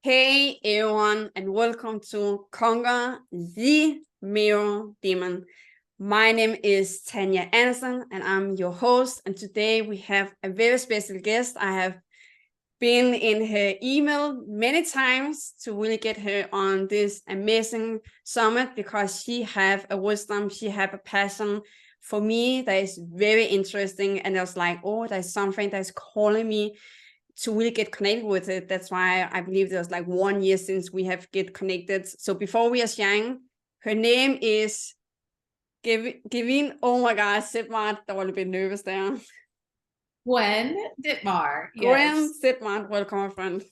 Hey everyone, and welcome to Conquer the Mirror Demon. My name is Tanya Anderson, and I'm your host. And today we have a very special guest. I have been in her email many times to really get her on this amazing summit because she have a wisdom, she have a passion for me that is very interesting. And I was like, oh, there's something that's calling me to really get connected with it. That's why I believe there's like 1 year since we have get connected. So before we are sharing, her name is Gwen. Oh my God, Dittmar, der var lidt bit nervous there. Gwen Dittmar, Gwen yes. Dittmar, welcome, my friend.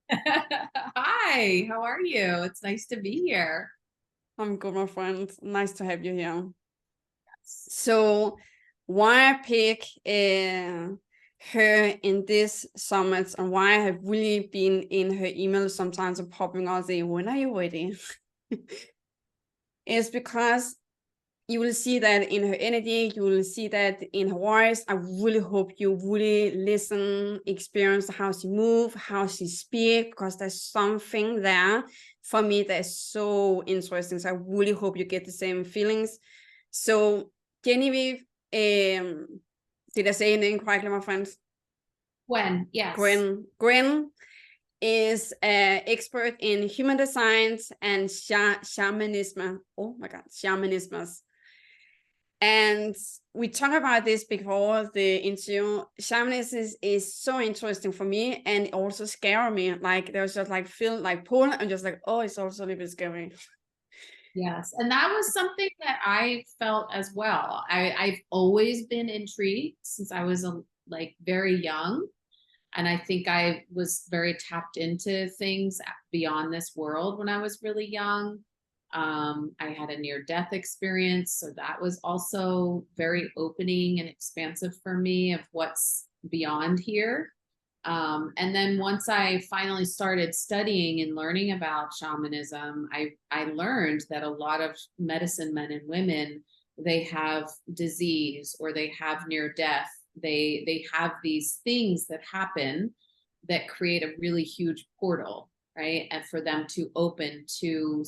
Hi, how are you? It's nice to be here. I'm good, my friend. Nice to have you here. So why I pick her in this summit and why I have really been in her email sometimes and popping out saying, when are you ready? is because you will see that in her energy, you will see that in her voice. I really hope you really listen, experience how she move, how she speak, because there's something there for me that's so interesting. So I really hope you get the same feelings. So Genevieve, did I say your name correctly, my friends? Gwen, yes. Gwen is an expert in human design and shamanism. Oh my God, shamanism. And we talked about this before the interview. Shamanism is so interesting for me, and it also scared me. Like there was just like feel like pull, and just like, oh, it's also a little bit scary. Yes. And that was something that I felt as well. I've always been intrigued since I was like very young. And I think I was very tapped into things beyond this world when I was really young. I had a near-death experience, so that was also very opening and expansive for me of what's beyond here. And then once I finally started studying and learning about shamanism, I learned that a lot of medicine men and women, they have disease or they have near death. They have these things that happen that create a really huge portal, right? And for them to open to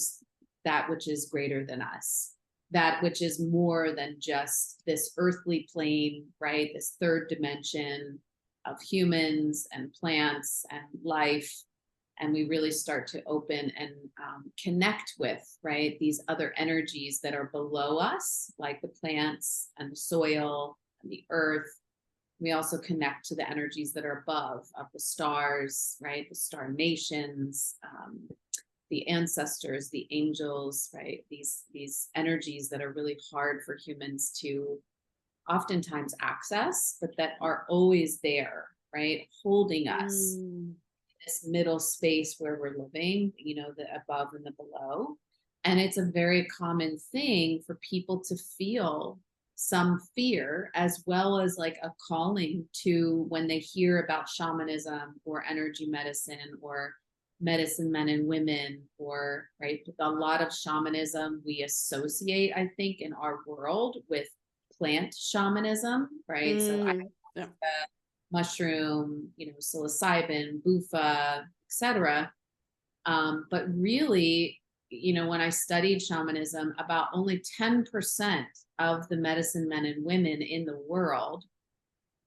that which is greater than us, that which is more than just this earthly plane, right? This third dimension of humans and plants and life. And we really start to open and connect with, right, these other energies that are below us, like the plants and the soil and the earth. We also connect to the energies that are above, of the stars, right, the star nations, the ancestors, the angels, right, these energies that are really hard for humans to oftentimes access, but that are always there, right? Holding us in this middle space where we're living, you know, the above and the below. And it's a very common thing for people to feel some fear as well as like a calling to when they hear about shamanism or energy medicine or medicine men and women, or right, a lot of shamanism we associate, I think, in our world with plant shamanism, right? So I Yeah. mushroom, you know, psilocybin, bufa, etc. But really, you know, when I studied shamanism, about only 10% of the medicine men and women in the world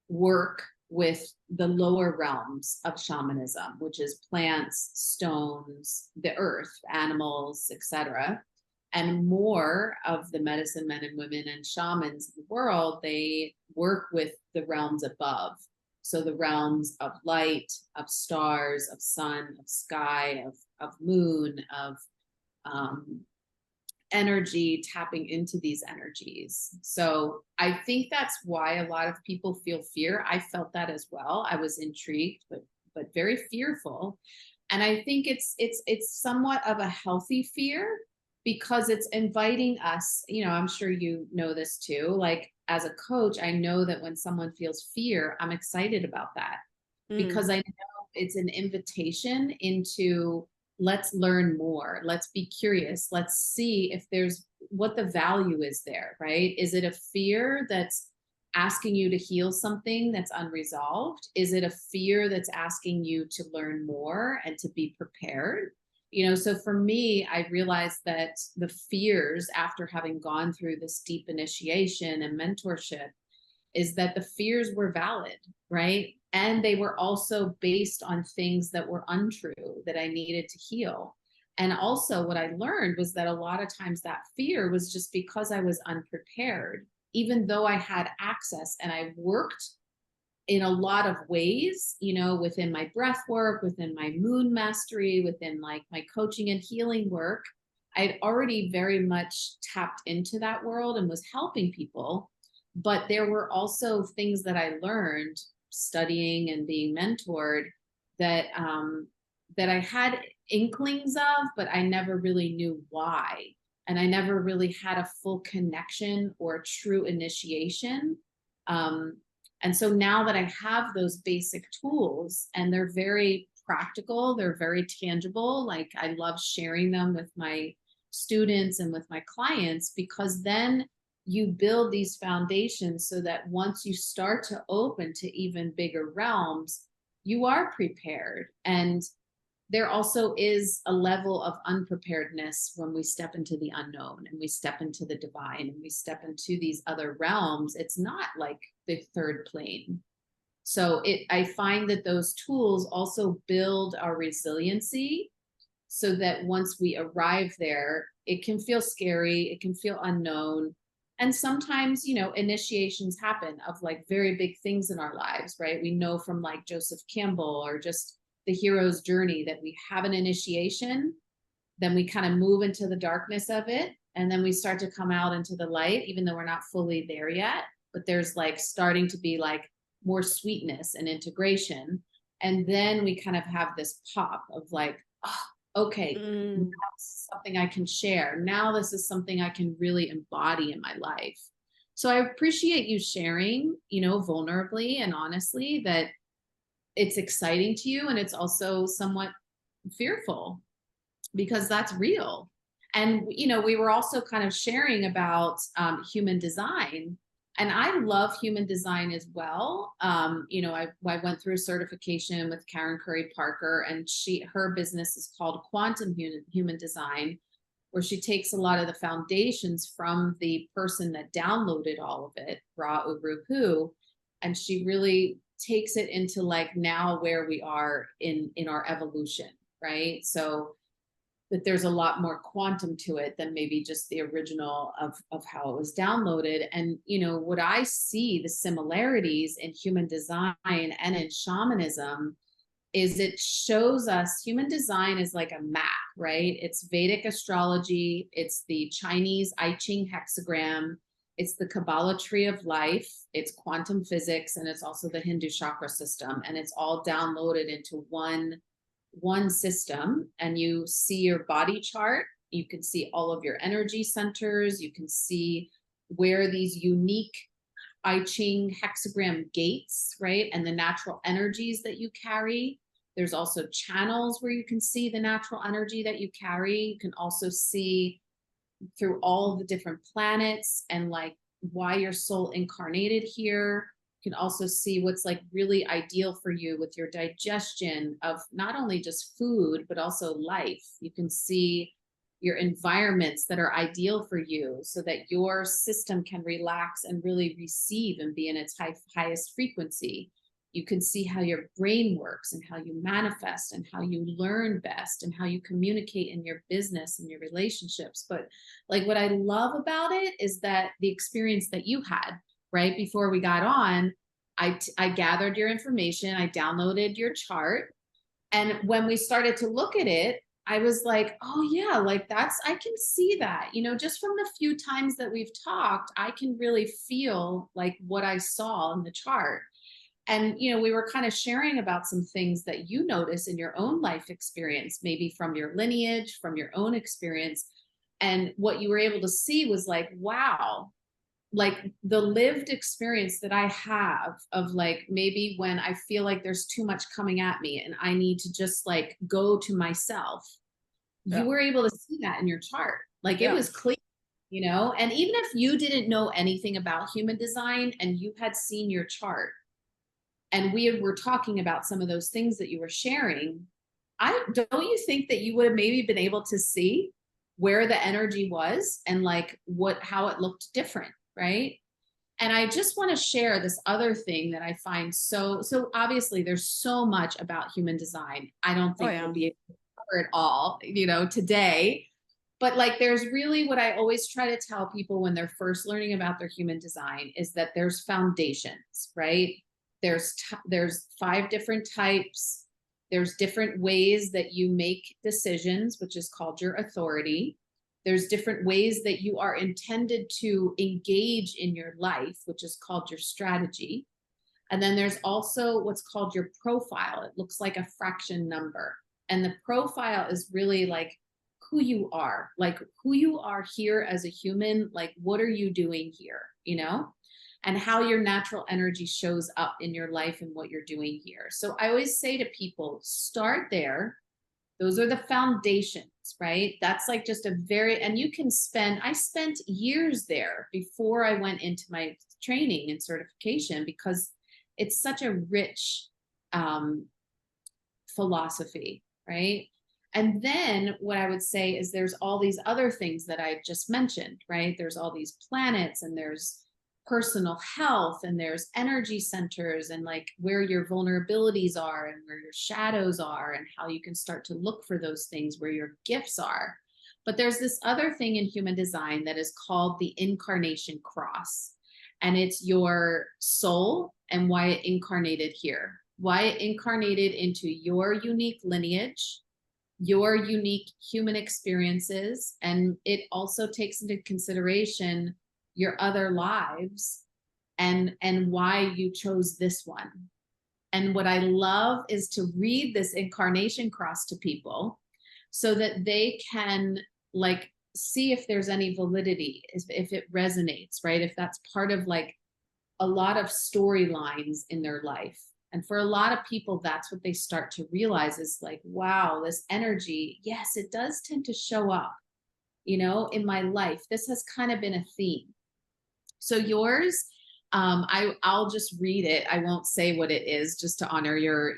work with the lower realms of shamanism, which is plants, stones, the earth, animals, etc. And more of the medicine men and women and shamans in the world, they work with the realms above. So the realms of light, of stars, of sun, of sky, of moon, of energy, tapping into these energies. So I think that's why a lot of people feel fear. I felt that as well. I was intrigued, but very fearful. And I think it's somewhat of a healthy fear because it's inviting us, you know, I'm sure you know this too. Like as a coach, I know that when someone feels fear, I'm excited about that because I know it's an invitation into let's learn more, let's be curious, let's see if there's what the value is there, right? Is it a fear that's asking you to heal something that's unresolved? Is it a fear that's asking you to learn more and to be prepared? You know, so for me, I realized that the fears, after having gone through this deep initiation and mentorship, is that the fears were valid, right? And they were also based on things that were untrue that I needed to heal. And also what I learned was that a lot of times that fear was just because I was unprepared, even though I had access and I worked in a lot of ways, you know, within my breath work, within my moon mastery, within like my coaching and healing work. I'd already very much tapped into that world and was helping people. But there were also things that I learned studying and being mentored that that I had inklings of, but I never really knew why. And I never really had a full connection or true initiation. And so now that I have those basic tools and they're very practical, they're very tangible, like I love sharing them with my students and with my clients, because then you build these foundations so that once you start to open to even bigger realms, you are prepared. And there also is a level of unpreparedness when we step into the unknown and we step into the divine and we step into these other realms. It's not like the third plane. So I find that those tools also build our resiliency so that once we arrive there, it can feel scary, it can feel unknown. And sometimes, you know, initiations happen of like very big things in our lives, right? We know from like Joseph Campbell or just the hero's journey that we have an initiation, then we kind of move into the darkness of it. And then we start to come out into the light, even though we're not fully there yet, but there's like starting to be like more sweetness and integration. And then we kind of have this pop of like, oh, okay, now this is something I can share. Now this is something I can really embody in my life. So I appreciate you sharing, you know, vulnerably and honestly that it's exciting to you and it's also somewhat fearful because that's real. And, you know, we were also kind of sharing about human design. And I love human design as well. You know, I went through a certification with Karen Curry Parker, and her business is called Quantum Human Design, where she takes a lot of the foundations from the person that downloaded all of it, Ra Uru Hu, and she really takes it into like now where we are in our evolution, right? So that there's a lot more quantum to it than maybe just the original of how it was downloaded. And, you know, what I see the similarities in human design and in shamanism is it shows us human design is like a map, right? It's Vedic astrology. It's the Chinese I Ching hexagram. It's the Kabbalah tree of life. It's quantum physics. And it's also the Hindu chakra system. And it's all downloaded into one system. And you see your body chart. You can see all of your energy centers. You can see where these unique I Ching hexagram gates, right? And the natural energies that you carry. There's also channels where you can see the natural energy that you carry. You can also see through all the different planets and like why your soul incarnated here. You can also see what's like really ideal for you with your digestion of not only just food, but also life. You can see your environments that are ideal for you so that your system can relax and really receive and be in its highest frequency. You can see how your brain works and how you manifest and how you learn best and how you communicate in your business and your relationships. But like what I love about it is that the experience that you had right before we got on, I gathered your information, I downloaded your chart. And when we started to look at it, I was like, oh yeah, like I can see that, you know, just from the few times that we've talked, I can really feel like what I saw in the chart. And, you know, we were kind of sharing about some things that you notice in your own life experience, maybe from your lineage, from your own experience. And what you were able to see was like, wow, like the lived experience that I have of like, maybe when I feel like there's too much coming at me and I need to just like go to myself, you were able to see that in your chart. Like it was clear. you know? And even if you didn't know anything about human design and you had seen your chart and we were talking about some of those things that you were sharing, don't you think that you would have maybe been able to see where the energy was and like how it looked different, right? And I just want to share this other thing that I find so obviously there's so much about human design. I don't think we'll be able to cover it all, you know, today. But like there's really what I always try to tell people when they're first learning about their human design is that there's foundations, right? There's 5 different types. There's different ways that you make decisions, which is called your authority. There's different ways that you are intended to engage in your life, which is called your strategy. And then there's also what's called your profile. It looks like a fraction number. And the profile is really like who you are here as a human, like what are you doing here, you know? And how your natural energy shows up in your life and what you're doing here. So I always say to people, start there. Those are the foundations, right? That's like just and you can I spent years there before I went into my training and certification because it's such a rich philosophy, right? And then what I would say is there's all these other things that I just mentioned, right? There's all these planets and there's personal health and there's energy centers and like where your vulnerabilities are and where your shadows are and how you can start to look for those things where your gifts are. But there's this other thing in human design that is called the incarnation cross. And it's your soul and why it incarnated here, why it incarnated into your unique lineage, your unique human experiences. And it also takes into consideration your other lives and why you chose this one. And what I love is to read this incarnation cross to people so that they can like see if there's any validity, if it resonates, right? If that's part of like a lot of storylines in their life. And for a lot of people, that's what they start to realize is like, wow, this energy, yes, it does tend to show up, you know, in my life. This has kind of been a theme. So yours, I'll just read it. I won't say what it is just to honor your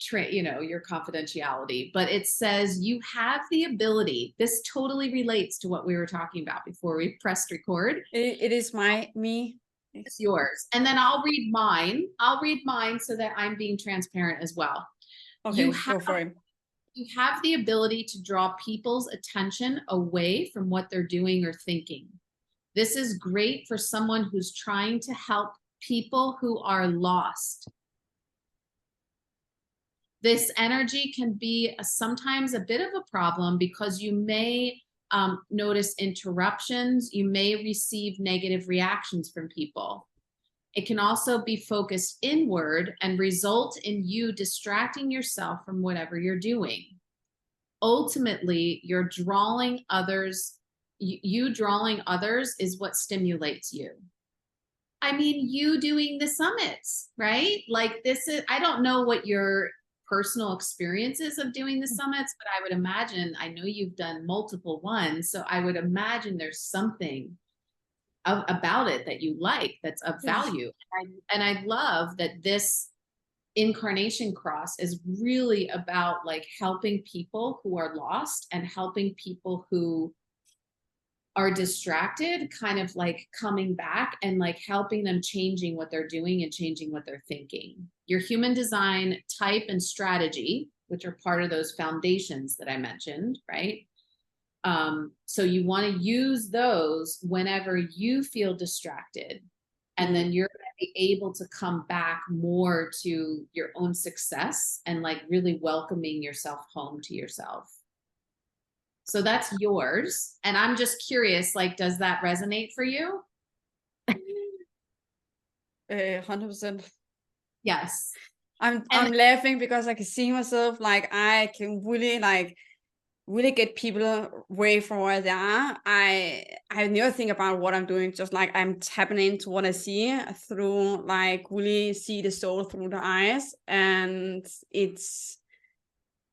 confidentiality, but it says you have the ability. This totally relates to what we were talking about before we pressed record. It is me. It's yours. And then I'll read mine. So that I'm being transparent as well. Okay, go for it. You have the ability to draw people's attention away from what they're doing or thinking. This is great for someone who's trying to help people who are lost. This energy can be sometimes a bit of a problem because you may notice interruptions. You may receive negative reactions from people. It can also be focused inward and result in you distracting yourself from whatever you're doing. Ultimately, you're drawing others. You drawing others is what stimulates you. I mean, you doing the summits, right? Like this is, I don't know what your personal experiences of doing the summits, but I would imagine, I know you've done multiple ones, so I would imagine there's something about it that you like, that's of value. And I love that this incarnation cross is really about like helping people who are lost and helping people who are distracted, kind of like coming back and like helping them changing what they're doing and changing what they're thinking. Your human design type and strategy, which are part of those foundations that I mentioned, right? So you want to use those whenever you feel distracted, and then you're going to be able to come back more to your own success and like really welcoming yourself home to yourself. So that's yours. And I'm just curious, like, does that resonate for you? 100%. Yes. I'm laughing because I can see myself, like I can really get people away from where they are. I never think about what I'm doing, just like I'm tapping into what I see through, like really see the soul through the eyes. And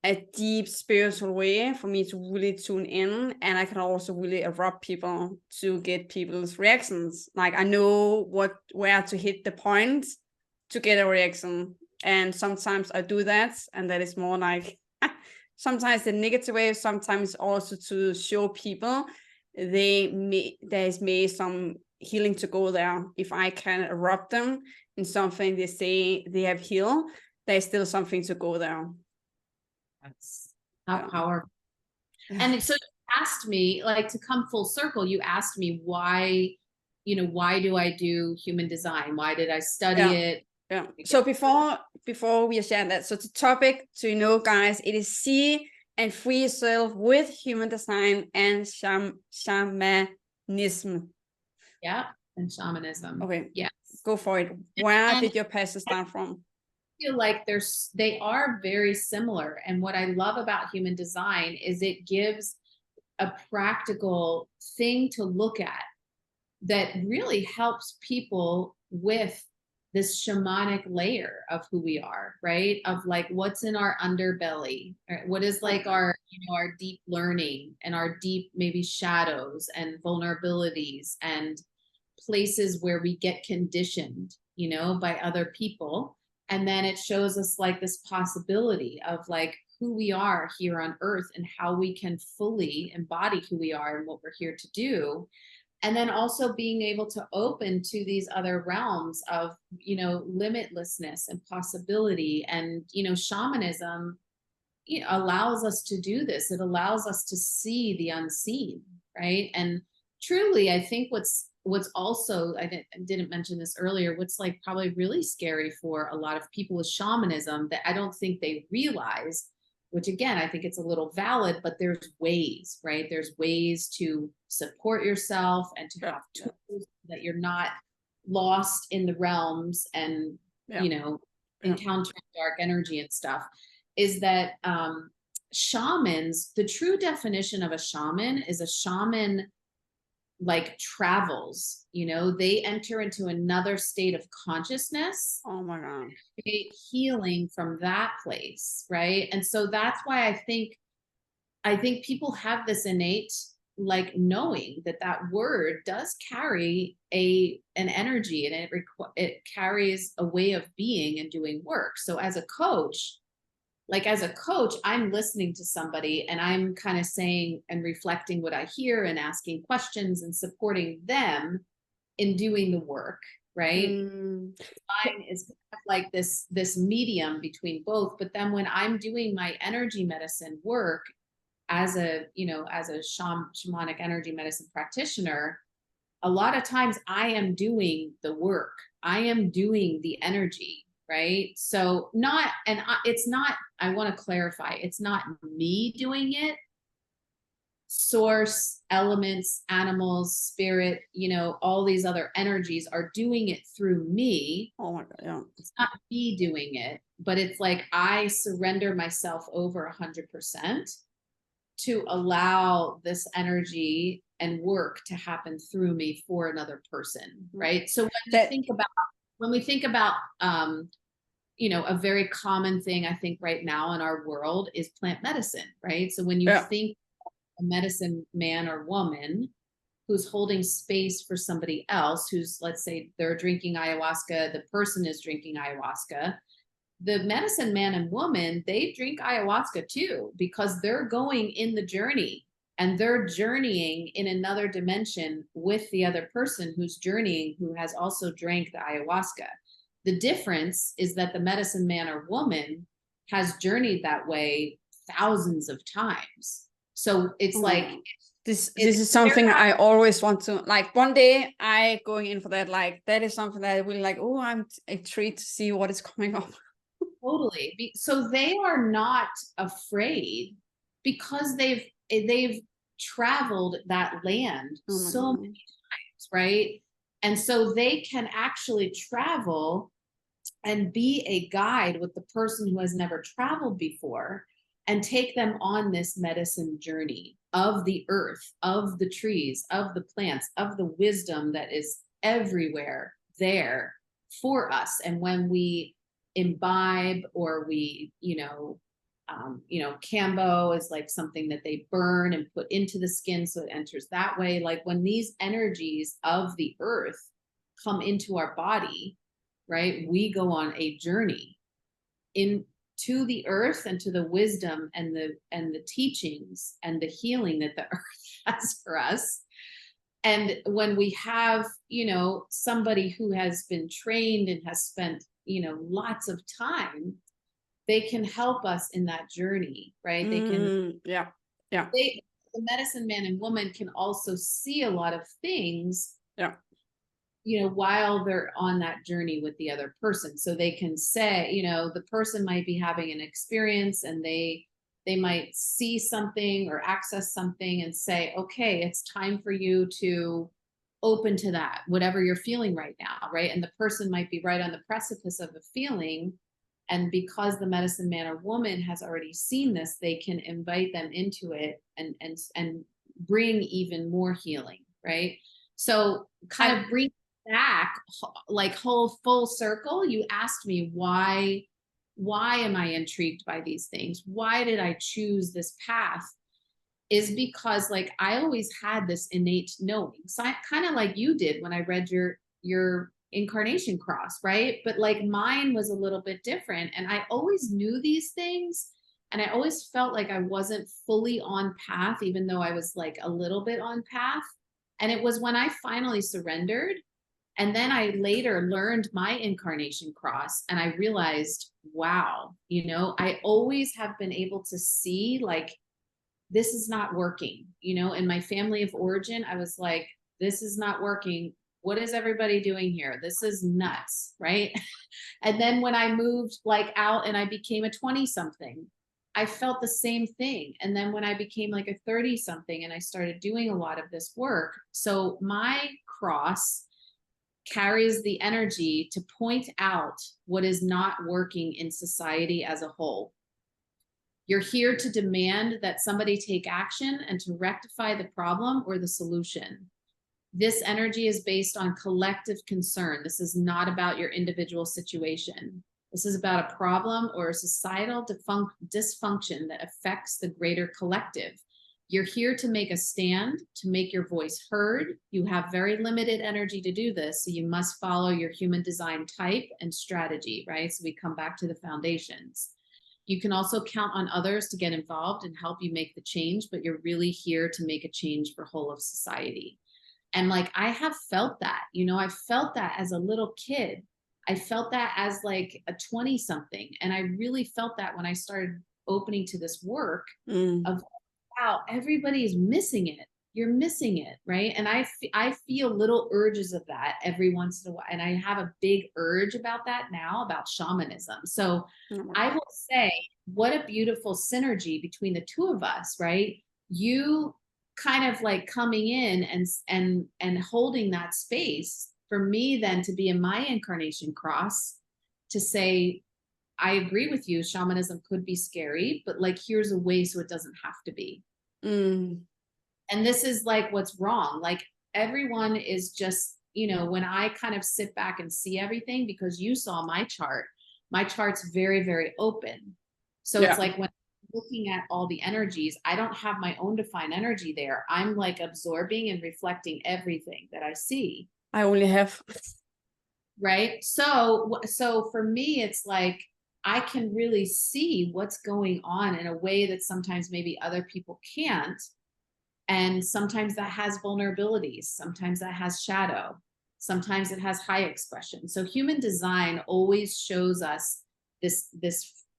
a deep spiritual way for me to really tune in, and I can also really erupt people to get people's reactions. Like I know where to hit the point to get a reaction, and sometimes I do that, and that is more like sometimes the negative way, sometimes also to show people there's some healing to go there. If I can erupt them in something they say they have healed, there's still something to go there. That's how powerful. And so you asked me, like, to come full circle, you asked me why do I do human design? Why did I study it? Yeah. So before we share that, so the topic, so you know, guys, it is see and free yourself with human design and shamanism. Yeah, and shamanism. Okay. Yes. Go for it. Where did your passion start from? I feel like they are very similar. And what I love about human design is it gives a practical thing to look at that really helps people with this shamanic layer of who we are, right? Of like what's in our underbelly, right? What is like our deep learning and our deep maybe shadows and vulnerabilities and places where we get conditioned, by other people. And then it shows us like this possibility of like who we are here on earth and how we can fully embody who we are and what we're here to do. And then also being able to open to these other realms of, limitlessness and possibility. And, shamanism allows us to do this. It allows us to see the unseen, right? And truly, I think what's also, I didn't mention this earlier, what's like probably really scary for a lot of people with shamanism that I don't think they realize, which again, I think it's a little valid, but there's ways, right? There's ways to support yourself and to have tools that you're not lost in the realms and, encountering dark energy and stuff. Is that shamans, the true definition of a shaman is a shaman like travels, they enter into another state of consciousness. Oh my God. Healing from that place, right? And so that's why I think people have this innate like knowing that word does carry an energy, and it carries a way of being and doing work. So as a coach, I'm listening to somebody and I'm kind of saying and reflecting what I hear and asking questions and supporting them in doing the work, right? Mine is like this medium between both. But then when I'm doing my energy medicine work as a shamanic energy medicine practitioner, a lot of times I am doing the work. I am doing the energy. Right. So it's not, I want to clarify, it's not me doing it. Source, elements, animals, spirit, all these other energies are doing it through me. Oh my God. Yeah. It's not me doing it, but it's like I surrender myself over 100% to allow this energy and work to happen through me for another person. Right. So when we think about a very common thing, I think right now in our world is plant medicine, right? So when you think a medicine man or woman who's holding space for somebody else, who's, let's say they're drinking ayahuasca, the person is drinking ayahuasca, the medicine man and woman, they drink ayahuasca too, because they're going in the journey and they're journeying in another dimension with the other person who's journeying, who has also drank the ayahuasca. The difference is that the medicine man or woman has journeyed that way thousands of times. So it's this is something I always want to, like, one day I going in for that, like that is something that I really like, oh, I'm intrigued to see what is coming up. Totally. So they are not afraid because they've traveled that land so many times, right? And so they can actually travel and be a guide with the person who has never traveled before and take them on this medicine journey of the earth, of the trees, of the plants, of the wisdom that is everywhere there for us. And when we imbibe or we, You know, Cambo is like something that they burn and put into the skin so it enters that way. Like when these energies of the earth come into our body, right, we go on a journey into the earth and to the wisdom and the teachings and the healing that the earth has for us. And when we have, you know, somebody who has been trained and has spent, you know, lots of time, they can help us in that journey, right? They can, the medicine man and woman can also see a lot of things, you know, while they're on that journey with the other person. So they can say, you know, the person might be having an experience and they might see something or access something and say, okay, it's time for you to open to that, whatever you're feeling right now, right? And the person might be right on the precipice of a feeling. And because the medicine man or woman has already seen this, they can invite them into it and bring even more healing, right? So kind of bring back like whole full circle. You asked me why am I intrigued by these things? Why did I choose this path? Is because like I always had this innate knowing. So I kind of like you did when I read your incarnation cross, right? But like mine was a little bit different. And I always knew these things. And I always felt like I wasn't fully on path, even though I was like a little bit on path. And it was when I finally surrendered. And then I later learned my incarnation cross and I realized, wow, you know, I always have been able to see like, this is not working, you know, in my family of origin, I was like, this is not working. What is everybody doing here? This is nuts, right? And then when I moved like out and I became a 20 something, I felt the same thing. And then when I became like a 30 something and I started doing a lot of this work, so my cross carries the energy to point out what is not working in society as a whole. You're here to demand that somebody take action and to rectify the problem or the solution. This energy is based on collective concern. This is not about your individual situation. This is about a problem or a societal dysfunction that affects the greater collective. You're here to make a stand, to make your voice heard. You have very limited energy to do this, so you must follow your human design type and strategy, right? So we come back to the foundations. You can also count on others to get involved and help you make the change, but you're really here to make a change for whole of society. And like, I have felt that, you know, I felt that as a little kid. I felt that as like a 20 something. And I really felt that when I started opening to this work of, wow, everybody's missing it. You're missing it, right? And I feel little urges of that every once in a while. And I have a big urge about that now, about shamanism. So I will say, what a beautiful synergy between the two of us, right? You kind of like coming in and holding that space for me then to be in my incarnation cross to say, I agree with you, shamanism could be scary, but like, here's a way so it doesn't have to be. And this is like what's wrong. Like everyone is just, you know, when I kind of sit back and see everything, because you saw my chart's very, very open. So it's like when I'm looking at all the energies, I don't have my own defined energy there. I'm like absorbing and reflecting everything that I see. I only have. Right. So for me, it's like, I can really see what's going on in a way that sometimes maybe other people can't. And sometimes that has vulnerabilities. Sometimes that has shadow. Sometimes it has high expression. So human design always shows us this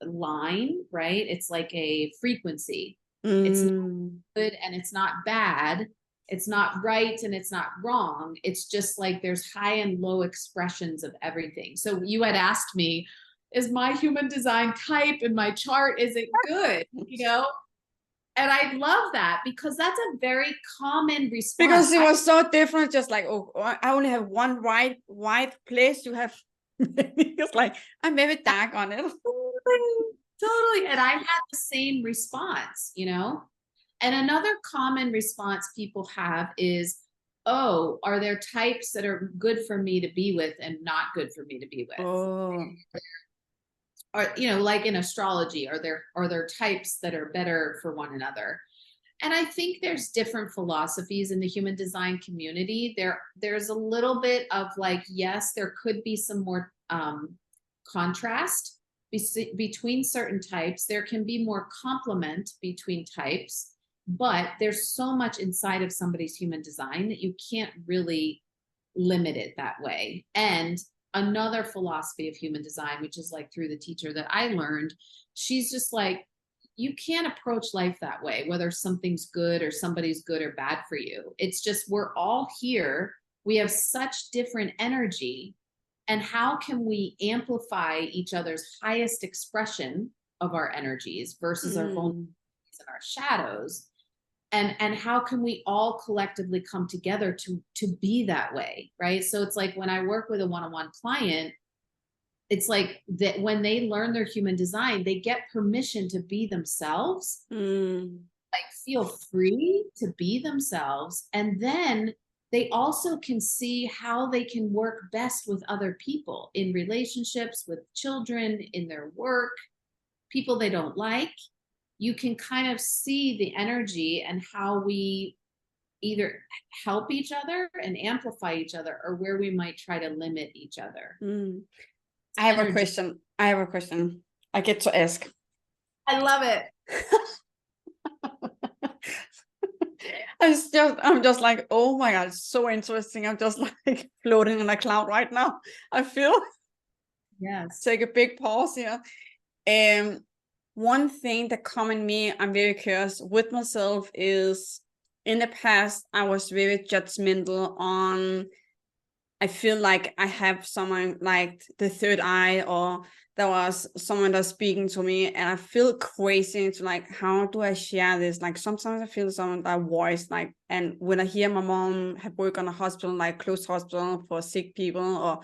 line, right? It's like a frequency. It's not good and it's not bad. It's not right and it's not wrong. It's just like there's high and low expressions of everything. So you had asked me, is my human design type in my chart, is it good? You know? And I love that because that's a very common response. Because it was so different, just like, oh, I only have one white place. You have, it's like, I'm very dark on it. Totally. And I had the same response, you know? And another common response people have is, oh, are there types that are good for me to be with and not good for me to be with? Oh. or, you know, like in astrology, are there types that are better for one another? And I think there's different philosophies in the human design community. There's a little bit of like, yes, there could be some more contrast between certain types. There can be more complement between types, but there's so much inside of somebody's human design that you can't really limit it that way. And another philosophy of human design, which is like through the teacher that I learned, she's just like, you can't approach life that way, whether something's good or somebody's good or bad for you. It's just, we're all here. We have such different energy. And how can we amplify each other's highest expression of our energies versus our vulnerabilities and our shadows? And how can we all collectively come together to be that way, right? So it's like when I work with a one-on-one client, it's like that when they learn their human design, they get permission to be themselves, like feel free to be themselves. And then they also can see how they can work best with other people in relationships, with children, in their work, people they don't like. You can kind of see the energy and how we either help each other and amplify each other, or where we might try to limit each other. I have a question. I get to ask. I love it. I'm just like, oh my God, it's so interesting. I'm just like floating in a cloud right now. I feel. Yes. Take a big pause here. One thing that come in me, I'm very curious with myself, is in the past, I was very judgmental on, I feel like I have someone like the third eye, or there was someone that's speaking to me, and I feel crazy to like, how do I share this? Like sometimes I feel someone that voice, like, and when I hear my mom have worked on a hospital, like closed hospital for sick people, or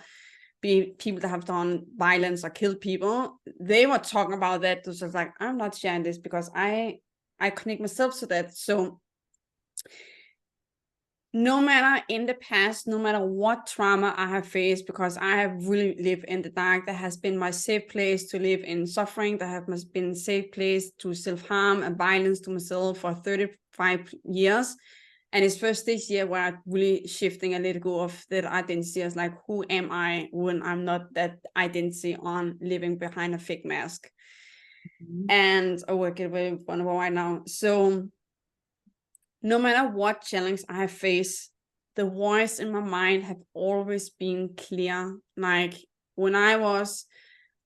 be people that have done violence or killed people, they were talking about that. It was just like, I'm not sharing this because I connect myself to that. So no matter in the past, no matter what trauma I have faced, because I have really lived in the dark, that has been my safe place to live in suffering, that has been a safe place to self-harm and violence to myself for 35 years. And it's first this year where I'm really shifting a little go of that identity as like, who am I when I'm not that identity on living behind a fake mask? And I work it with vulnerable right now. So no matter what challenge I have faced, the voice in my mind have always been clear. Like when I was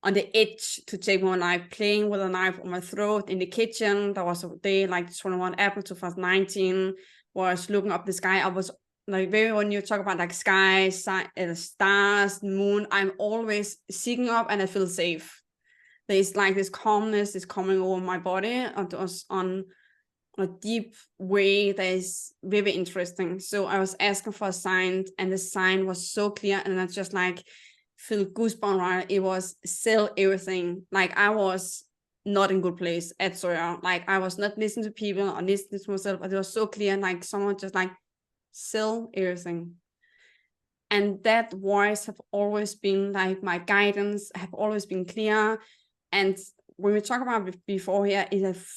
on the edge to take my knife, playing with a knife on my throat in the kitchen, there was a day like 21 April 2019, where I was looking up the sky. I was like, very, when you talk about like sky, stars, moon, I'm always seeking up and I feel safe. There's like this calmness is coming over my body on a deep way that is very interesting. So I was asking for a sign, and the sign was so clear, and I just like feel goosebumps, right? It was sell everything. Like I was not in good place at Sawyer. Like I was not listening to people or listening to myself, but it was so clear, like someone just like sell everything. And that voice have always been like my guidance, have always been clear. And when we talk about it before here, it has,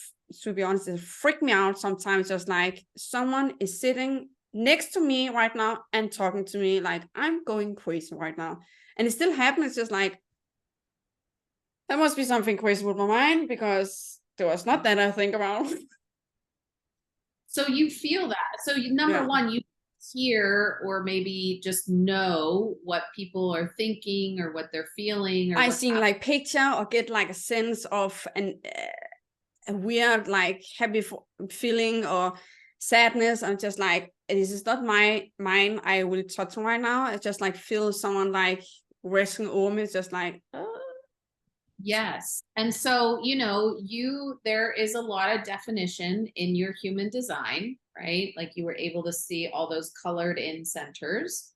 to be honest, it freaked me out sometimes, just like someone is sitting next to me right now and talking to me like I'm going crazy right now. And it still happens. It's just like, there must be something crazy with my mind, because there was not that I think about. So you feel that. So number one, you hear or maybe just know what people are thinking or what they're feeling. Or I seen like picture or get like a sense of a weird like happy feeling or sadness. I'm just like, this is not my mind I will touch right now. I just like feel someone like resting over me. It's just like, Yes. And so, you know, there is a lot of definition in your human design, right? Like you were able to see all those colored in centers.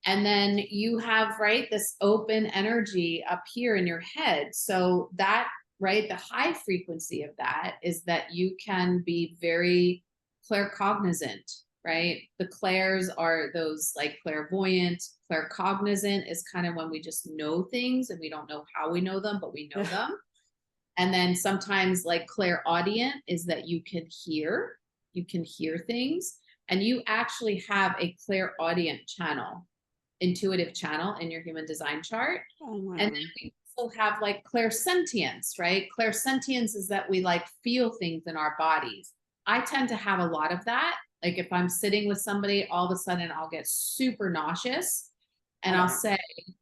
And then you have, right, this open energy up here in your head. So that, right, the high frequency of that is that you can be very claircognizant, right? The clairs are those like clairvoyant, claircognizant is kind of when we just know things and we don't know how we know them, but we know them. And then sometimes like clairaudient is that you can hear things, and you actually have a clairaudient channel, intuitive channel in your human design chart. Oh, and then we also have like clairsentience, right? Clairsentience is that we like feel things in our bodies. I tend to have a lot of that. Like if I'm sitting with somebody, all of a sudden I'll get super nauseous and I'll say,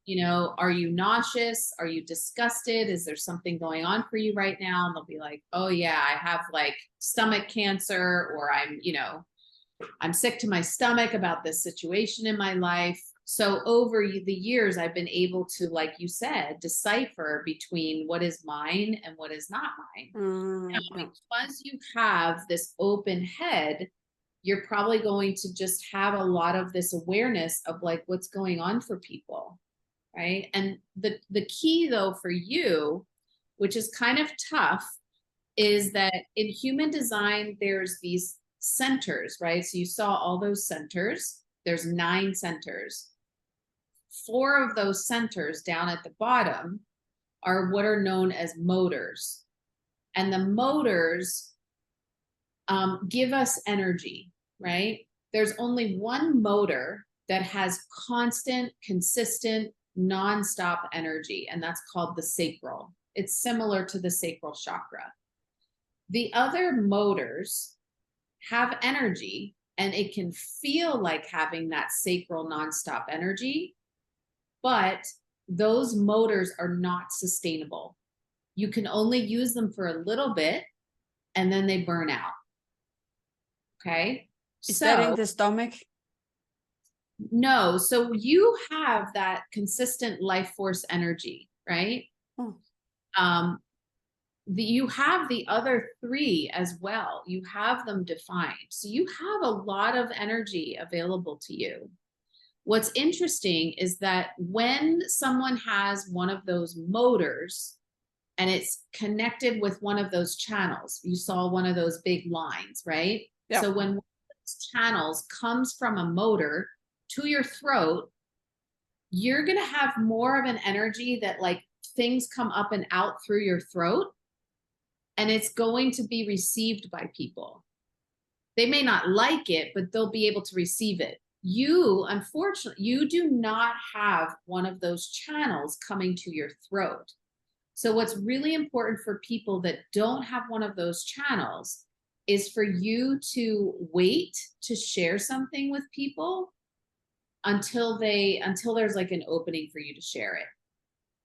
you know, are you nauseous? Are you disgusted? Is there something going on for you right now? And they'll be like, oh yeah, I have like stomach cancer, or I'm, you know, I'm sick to my stomach about this situation in my life. So over the years, I've been able to, like you said, decipher between what is mine and what is not mine. Now, because you have this open head, you're probably going to just have a lot of this awareness of like what's going on for people, right? And the key though for you, which is kind of tough, is that in human design, there's these centers, right? So you saw all those centers. There's 9 centers. 4 of those centers down at the bottom are what are known as motors. And the motors give us energy, right? There's only one motor that has constant, consistent, nonstop energy, and that's called the sacral. It's similar to the sacral chakra. The other motors have energy, and it can feel like having that sacral nonstop energy, but those motors are not sustainable. You can only use them for a little bit and then they burn out. Okay. Is that in the stomach? No. So you have that consistent life force energy, right? You have the other 3 as well. You have them defined. So you have a lot of energy available to you. What's interesting is that when someone has one of those motors and it's connected with one of those channels, you saw one of those big lines, right? Yeah. So when one of those channels comes from a motor to your throat, you're going to have more of an energy that like things come up and out through your throat, and it's going to be received by people. They may not like it, but they'll be able to receive it. You, unfortunately, you do not have one of those channels coming to your throat. So what's really important for people that don't have one of those channels is for you to wait to share something with people until there's like an opening for you to share it.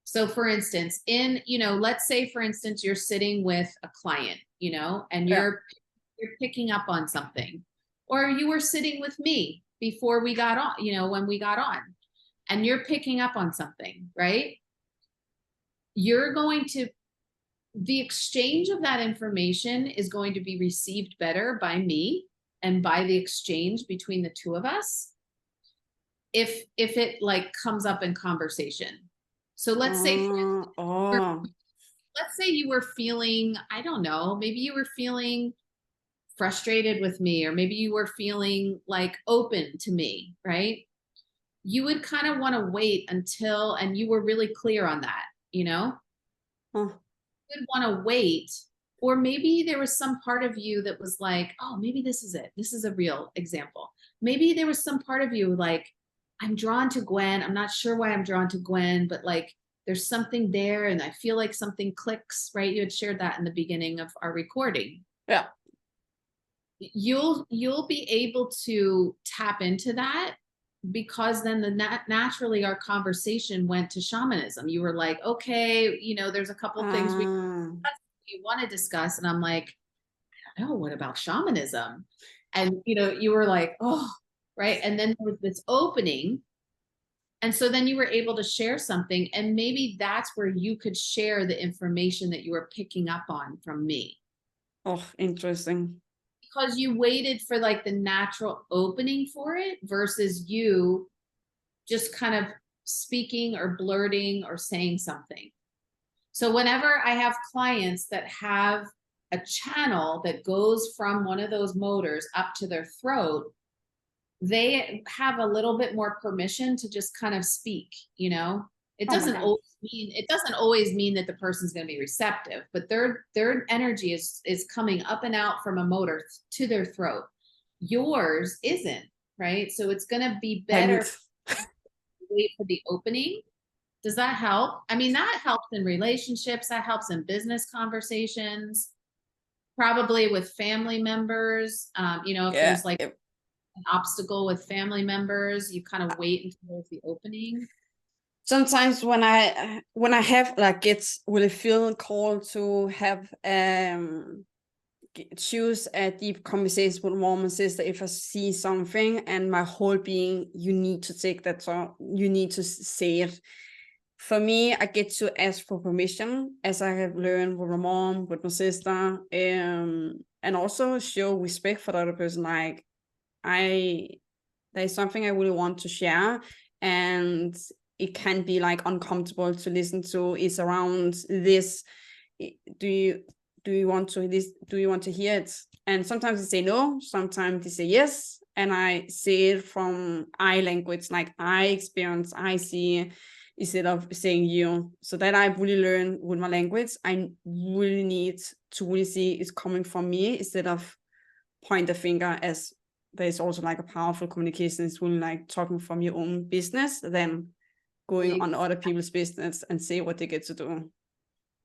So for instance, let's say for instance, you're sitting with a client, and you're picking up on something, or you were sitting with me before we got on, when we got on, and you're picking up on something, right? The exchange of that information is going to be received better by me and by the exchange between the two of us if it like comes up in conversation. So let's say you were feeling, I don't know, maybe you were feeling frustrated with me, or maybe you were feeling like open to me, right? You would kind of want to wait until, and you were really clear on that, you would want to wait, or maybe there was some part of you that was like, oh, maybe this is it. This is a real example. Maybe there was some part of you like, I'm drawn to Gwen. I'm not sure why I'm drawn to Gwen, but like there's something there and I feel like something clicks, right? You had shared that in the beginning of our recording. Yeah. You'll be able to tap into that, because then naturally our conversation went to shamanism. You were like, okay, there's a couple things you want to discuss. And I'm like, I don't know, what about shamanism? And, you were like, oh, right. And then there was this opening. And so then you were able to share something, and maybe that's where you could share the information that you were picking up on from me. Oh, interesting. Because you waited for like the natural opening for it versus you just kind of speaking or blurting or saying something. So whenever I have clients that have a channel that goes from one of those motors up to their throat, they have a little bit more permission to just kind of speak, you know. It doesn't always mean that the person's going to be receptive, but their energy is coming up and out from a motor to their throat. Yours isn't, right? So it's going to be better wait for the opening. Does that help? I mean, that helps in relationships, that helps in business conversations, probably with family members. You know, if there's like an obstacle with family members, you kind of wait until there's the opening. Sometimes when I have like will feel called to have choose a deep conversation with mom and sister, if I see something and my whole being, you need to take that talk, you need to say it. For me, I get to ask for permission, as I have learned with my mom, with my sister, and also show respect for the other person. Like there's something I really want to share, and it can be like uncomfortable to listen to. It's around this. Do you want to hear it? And sometimes they say no, sometimes they say yes, and I say it from I language, like I experience, I see, instead of saying you. So that I really learn with my language. I really need to really see it's coming from me, instead of point the finger, as there's also like a powerful communication. It's really like talking from your own business, then going on other people's business and say what they get to do.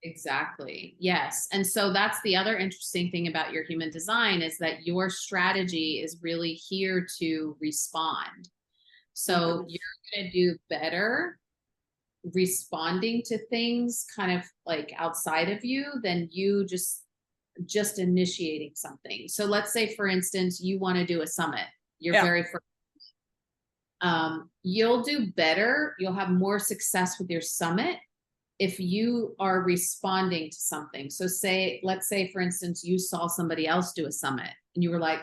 Exactly. Yes. And so that's the other interesting thing about your human design, is that your strategy is really here to respond. So you're going to do better responding to things kind of like outside of you than you just initiating something. So let's say, for instance, you want to do a summit. You're very first. You'll do better. You'll have more success with your summit if you are responding to something. So let's say, for instance, you saw somebody else do a summit and you were like,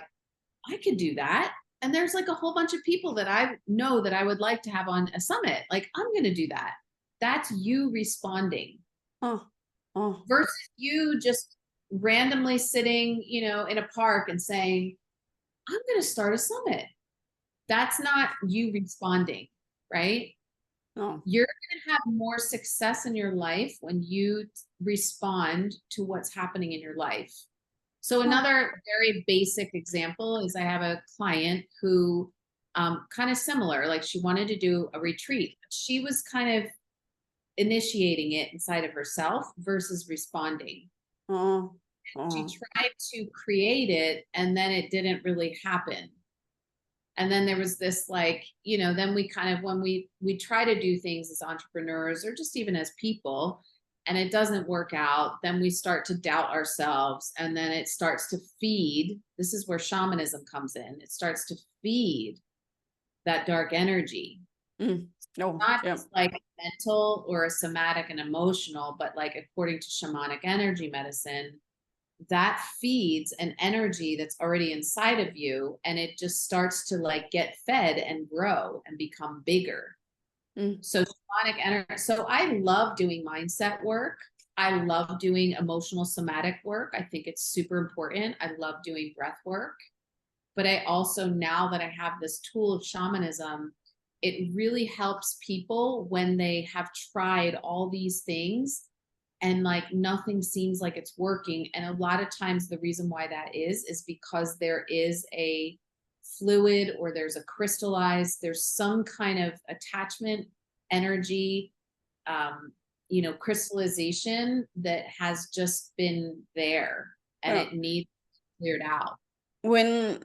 I could do that. And there's like a whole bunch of people that I know that I would like to have on a summit. Like, I'm going to do that. That's you responding. Versus you just randomly sitting, you know, in a park and saying, I'm going to start a summit. That's not you responding, right? You're going to have more success in your life when you respond to what's happening in your life. So another very basic example is I have a client who kind of similar, like she wanted to do a retreat. She was kind of initiating it inside of herself versus responding. She tried to create it and then it didn't really happen. And then there was this, like, you know, then we kind of, when we try to do things as entrepreneurs or just even as people, and it doesn't work out, then we start to doubt ourselves. And then it starts to feed. This is where shamanism comes in. It starts to feed that dark energy. Not just like mental or a somatic and emotional, but like according to shamanic energy medicine, that feeds an energy that's already inside of you, and it just starts to like get fed and grow and become bigger. So shamanic energy. So I love doing mindset work. I love doing emotional somatic work. I think it's super important. I love doing breath work. But I also, now that I have this tool of shamanism, it really helps people when they have tried all these things and like nothing seems like it's working. And a lot of times the reason why that is because there is a fluid, or there's a crystallized, there's some kind of attachment energy, you know, crystallization that has just been there, and it needs cleared out. When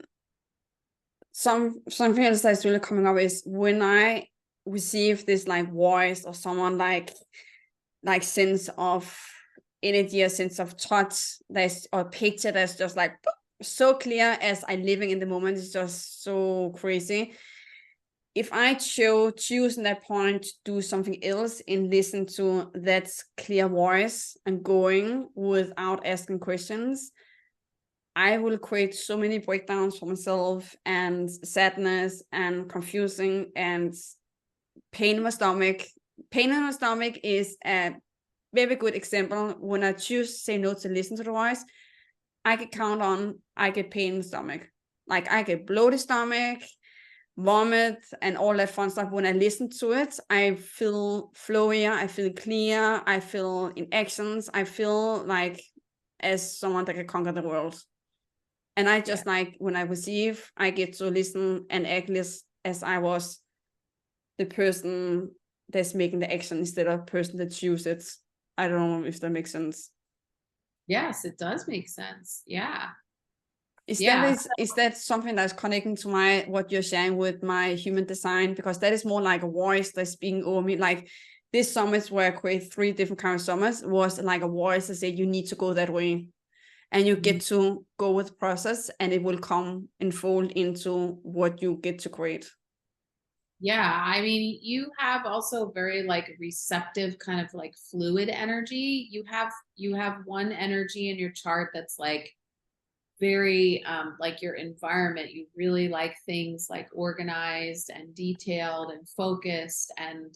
something else that's really coming up is when I receive this like voice or someone like sense of energy, a sense of touch, that's or picture that's just like so clear as I living in the moment. It's just so crazy. If I choose in that point to do something else and listen to that clear voice and going without asking questions, I will create so many breakdowns for myself and sadness and confusing and pain in my stomach. Pain in my stomach is a very good example. When I choose to say no to listen to the voice, I can count on, I get pain in the stomach. Like I get bloated stomach, vomit and all that fun stuff. When I listen to it, I feel flowier, I feel clear, I feel in actions, I feel like as someone that can conquer the world. And I just like, when I receive, I get to listen and act as I was the person that's making the action instead of the person that chooses it. I don't know if that makes sense. Yes, it does make sense. Yeah. Is that something that's connecting to what you're sharing with my human design? Because that is more like a voice that's being over me. Like this summits where I create 3 different kinds of summits was like a voice that said, you need to go that way. And you get to go with the process, and it will come and fold into what you get to create. Yeah, I mean, you have also very like receptive kind of like fluid energy. You have one energy in your chart that's like very like your environment. You really like things like organized and detailed and focused, and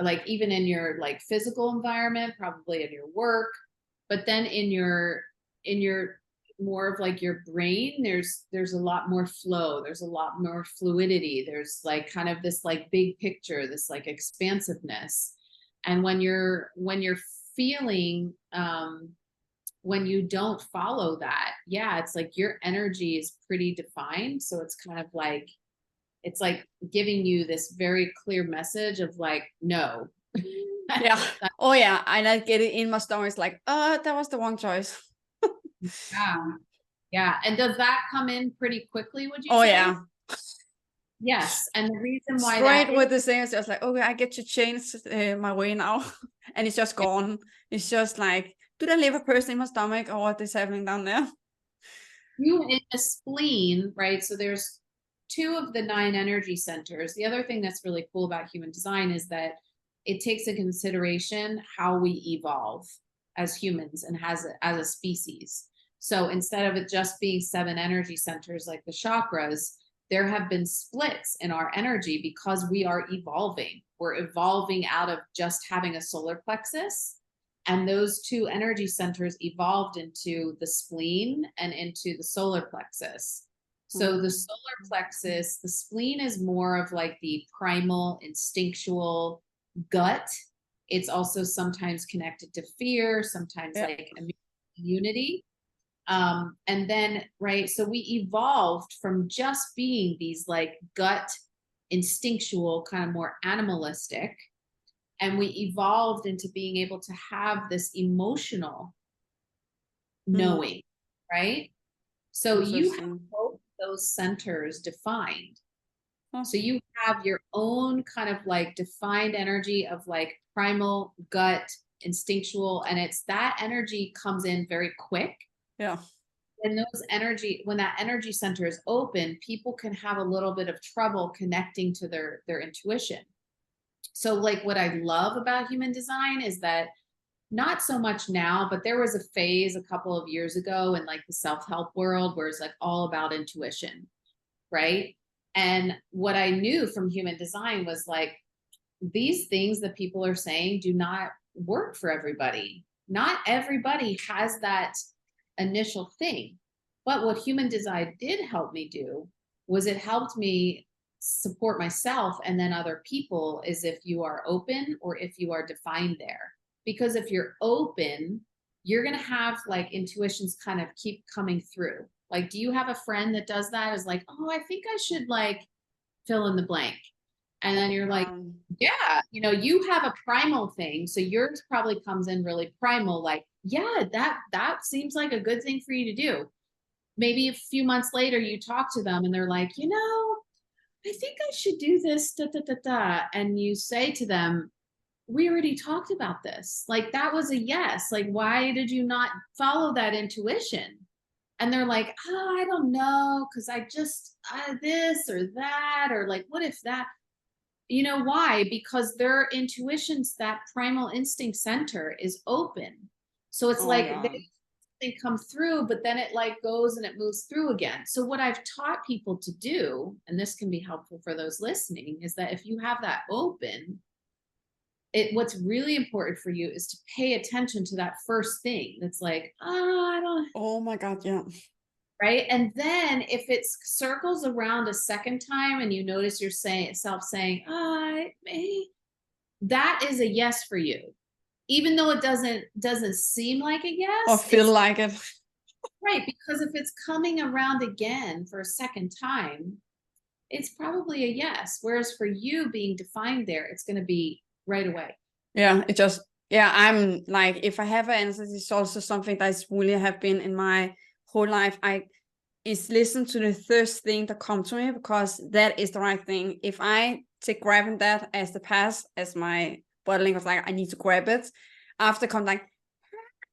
like even in your like physical environment, probably in your work, but then in your more of like your brain, there's a lot more flow, there's a lot more fluidity, there's like kind of this like big picture, this like expansiveness. And when you're feeling when you don't follow that, yeah, it's like your energy is pretty defined. So it's kind of like, it's like giving you this very clear message of like, no. Yeah. Oh yeah. And I get it in my stomach. It's like, that was the wrong choice. Yeah. Yeah. And does that come in pretty quickly, would you say? Oh yeah. Yes. And the reason why straight that with the same is just like, okay, I get to change my way now. And it's just gone. It's just like, do they leave a person in my stomach, or what is happening down there? You in the spleen, right? So there's 2 of the 9 energy centers. The other thing that's really cool about human design is that it takes into consideration how we evolve as humans and as a species. So instead of it just being 7 energy centers like the chakras, there have been splits in our energy because we are evolving. We're evolving out of just having a solar plexus. And those 2 energy centers evolved into the spleen and into the solar plexus. So the solar plexus, the spleen is more of like the primal, instinctual gut. It's also sometimes connected to fear, sometimes like immunity. And then, right, so we evolved from just being these like gut, instinctual, kind of more animalistic, and we evolved into being able to have this emotional knowing, right? So you have both those centers defined. So you have your own kind of like defined energy of like primal, gut, instinctual, and it's that energy comes in very quick. Yeah. When that energy center is open, people can have a little bit of trouble connecting to their intuition. So like what I love about human design is that not so much now, but there was a phase a couple of years ago in like the self-help world where it's like all about intuition, right? And what I knew from human design was like, these things that people are saying do not work for everybody. Not everybody has that initial thing. But what human design did help me do was it helped me support myself and then other people, is if you are open or if you are defined there. Because if you're open, you're going to have like intuitions kind of keep coming through. Like, do you have a friend that does that? Is like, oh, I think I should like fill in the blank. And then you're like, yeah, you know, you have a primal thing. So yours probably comes in really primal. Like, yeah, that seems like a good thing for you to do. Maybe a few months later, you talk to them and they're like, you know, I think I should do this, da, da, da, da. And you say to them, we already talked about this. Like, that was a yes. Like, why did you not follow that intuition? And they're like, oh, I don't know, because I just this or that, or like, what if that? You know why? Because their intuitions, that primal instinct center is open. So it's they come through, but then it like goes and it moves through again. So what I've taught people to do, and this can be helpful for those listening, is that if you have that open, what's really important for you is to pay attention to that first thing that's like, oh, I don't. Oh my God, yeah. right? And then if it circles around a second time and you notice yourself saying, that is a yes for you. Even though it doesn't seem like a yes. Or feel like it. Right, because if it's coming around again for a second time, it's probably a yes. Whereas for you being defined there, it's going to be right away. Yeah, I'm like, if I have an answer, it's also something that's really have been in my whole life. Is listen to the first thing that comes to me, because that is the right thing. If I take grabbing that as the past, as my body language, like I need to grab it, after come like,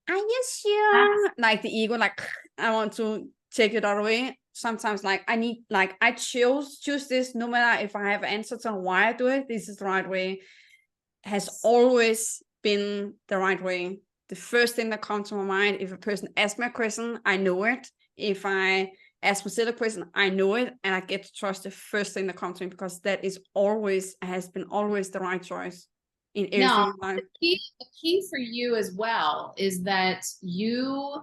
are you sure? Like the ego, like I want to take it all away. Sometimes like I need, like I choose this, no matter if I have answers on why I do it, this is the right way. Has always been the right way. The first thing that comes to my mind, if a person asks me a question, I know it. If I ask myself a question, I know it, and I get to trust the first thing that comes to me, because that is has been always the right choice in everything in life. The key for you as well is that you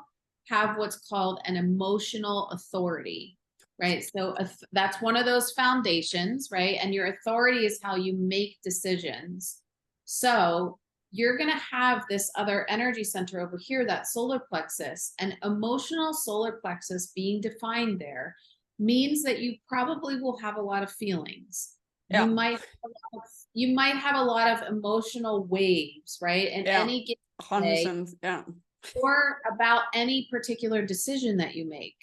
have what's called an emotional authority, right? So that's one of those foundations, right? And your authority is how you make decisions. So you're going to have this other energy center over here, that solar plexus, and emotional solar plexus being defined there means that you probably will have a lot of feelings. Yeah. You might have a lot of emotional waves, right? And any given day, or about any particular decision that you make.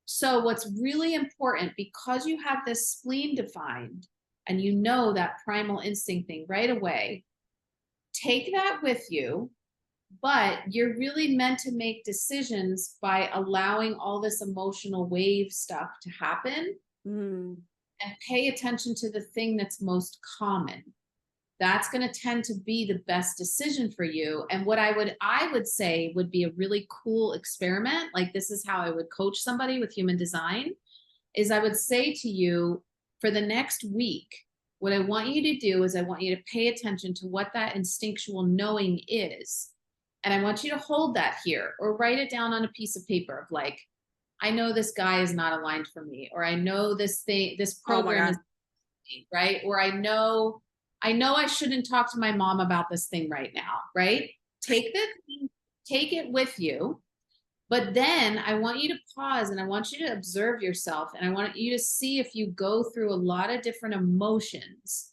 So what's really important, because you have this spleen defined and you know that primal instinct thing right away, take that with you, but you're really meant to make decisions by allowing all this emotional wave stuff to happen. And pay attention to the thing that's most common. That's going to tend to be the best decision for you. And what I would say would be a really cool experiment, like this is how I would coach somebody with human design, is I would say to you, for the next week, what I want you to do is I want you to pay attention to what that instinctual knowing is. And I want you to hold that here or write it down on a piece of paper of like, I know this guy is not aligned for me, or I know this program is right, or I know I shouldn't talk to my mom about this thing right now, right? Take it with you, but then I want you to pause and I want you to observe yourself, and I want you to see if you go through a lot of different emotions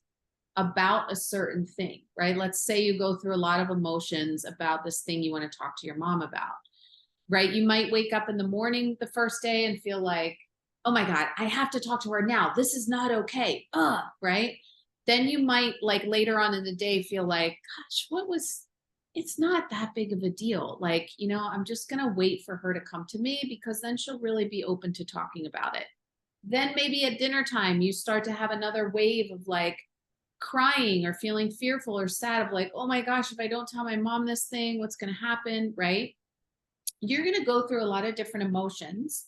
about a certain thing, right? Let's say you go through a lot of emotions about this thing you want to talk to your mom about. Right? You might wake up in the morning the first day and feel like, oh my God, I have to talk to her now. This is not okay. Right? Then you might like later on in the day feel like, gosh, it's not that big of a deal. Like, I'm just going to wait for her to come to me because then she'll really be open to talking about it. Then maybe at dinner time, you start to have another wave of like crying or feeling fearful or sad of like, oh my gosh, if I don't tell my mom this thing, what's going to happen? Right? You're going to go through a lot of different emotions,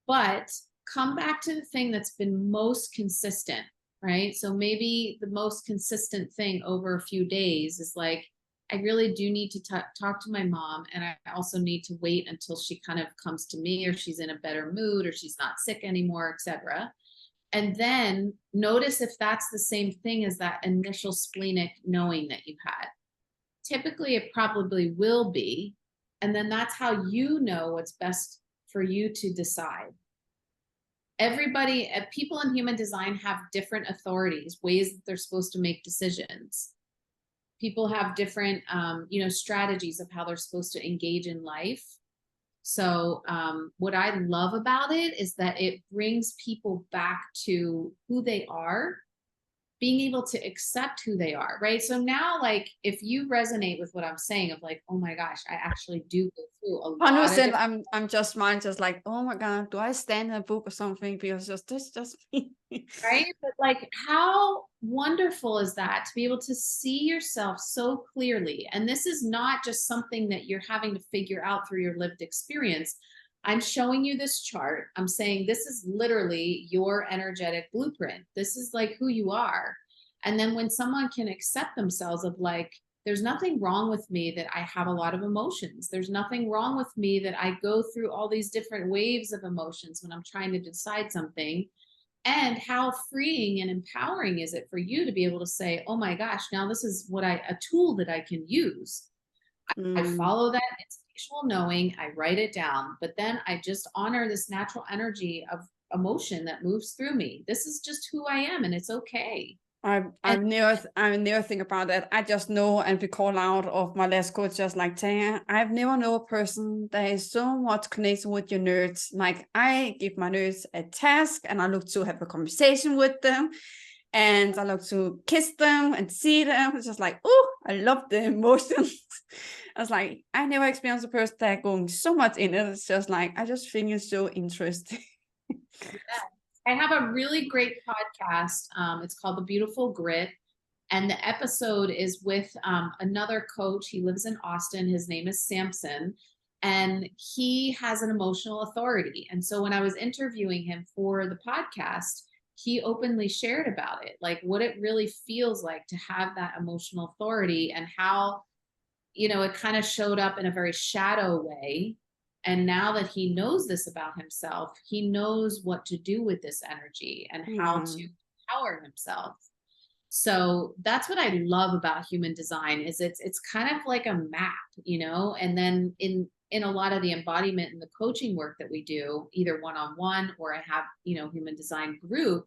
but come back to the thing that's been most consistent, right? So maybe the most consistent thing over a few days is like, I really do need to talk to my mom, and I also need to wait until she kind of comes to me, or she's in a better mood, or she's not sick anymore, etc. And then notice if that's the same thing as that initial splenic knowing that you had. Typically, it probably will be. And then that's how you know what's best for you to decide. People in human design have different authorities, ways that they're supposed to make decisions. People have different, strategies of how they're supposed to engage in life. So what I love about it is that it brings people back to who they are, being able to accept who they are, right? So now, like, if you resonate with what I'm saying of like, oh my gosh, I actually do go through a lot 100%. I'm just like, oh my God, do I stand in a book or something? Because just me. Right? But like, how wonderful is that to be able to see yourself so clearly? And this is not just something that you're having to figure out through your lived experience. I'm showing you this chart. I'm saying this is literally your energetic blueprint. This is like who you are. And then when someone can accept themselves of like, there's nothing wrong with me that I have a lot of emotions. There's nothing wrong with me that I go through all these different waves of emotions when I'm trying to decide something. And how freeing and empowering is it for you to be able to say, oh my gosh, now this is a tool that I can use. I follow that instinctual knowing, I write it down, but then I just honor this natural energy of emotion that moves through me. This is just who I am, and it's okay. I've never think about that. I just know and be called out of my last coach, just like Tanya. I've never known a person that is so much connected with your nerds. Like I give my nerds a task and I look to have a conversation with them and I look to kiss them and see them. It's just like, oh, I love the emotions. I was like, I never experienced a person that going so much in it. It's just like, I just think it's so interesting. Yeah. I have a really great podcast. It's called The Beautiful Grit. And the episode is with another coach. He lives in Austin. His name is Samson. And he has an emotional authority. And so when I was interviewing him for the podcast, he openly shared about it, like what it really feels like to have that emotional authority and how, it kind of showed up in a very shadow way. And now that he knows this about himself, he knows what to do with this energy and how to empower himself. So that's what I love about human design is it's kind of like a map, and then in a lot of the embodiment and the coaching work that we do, either one-on-one or I have, human design group,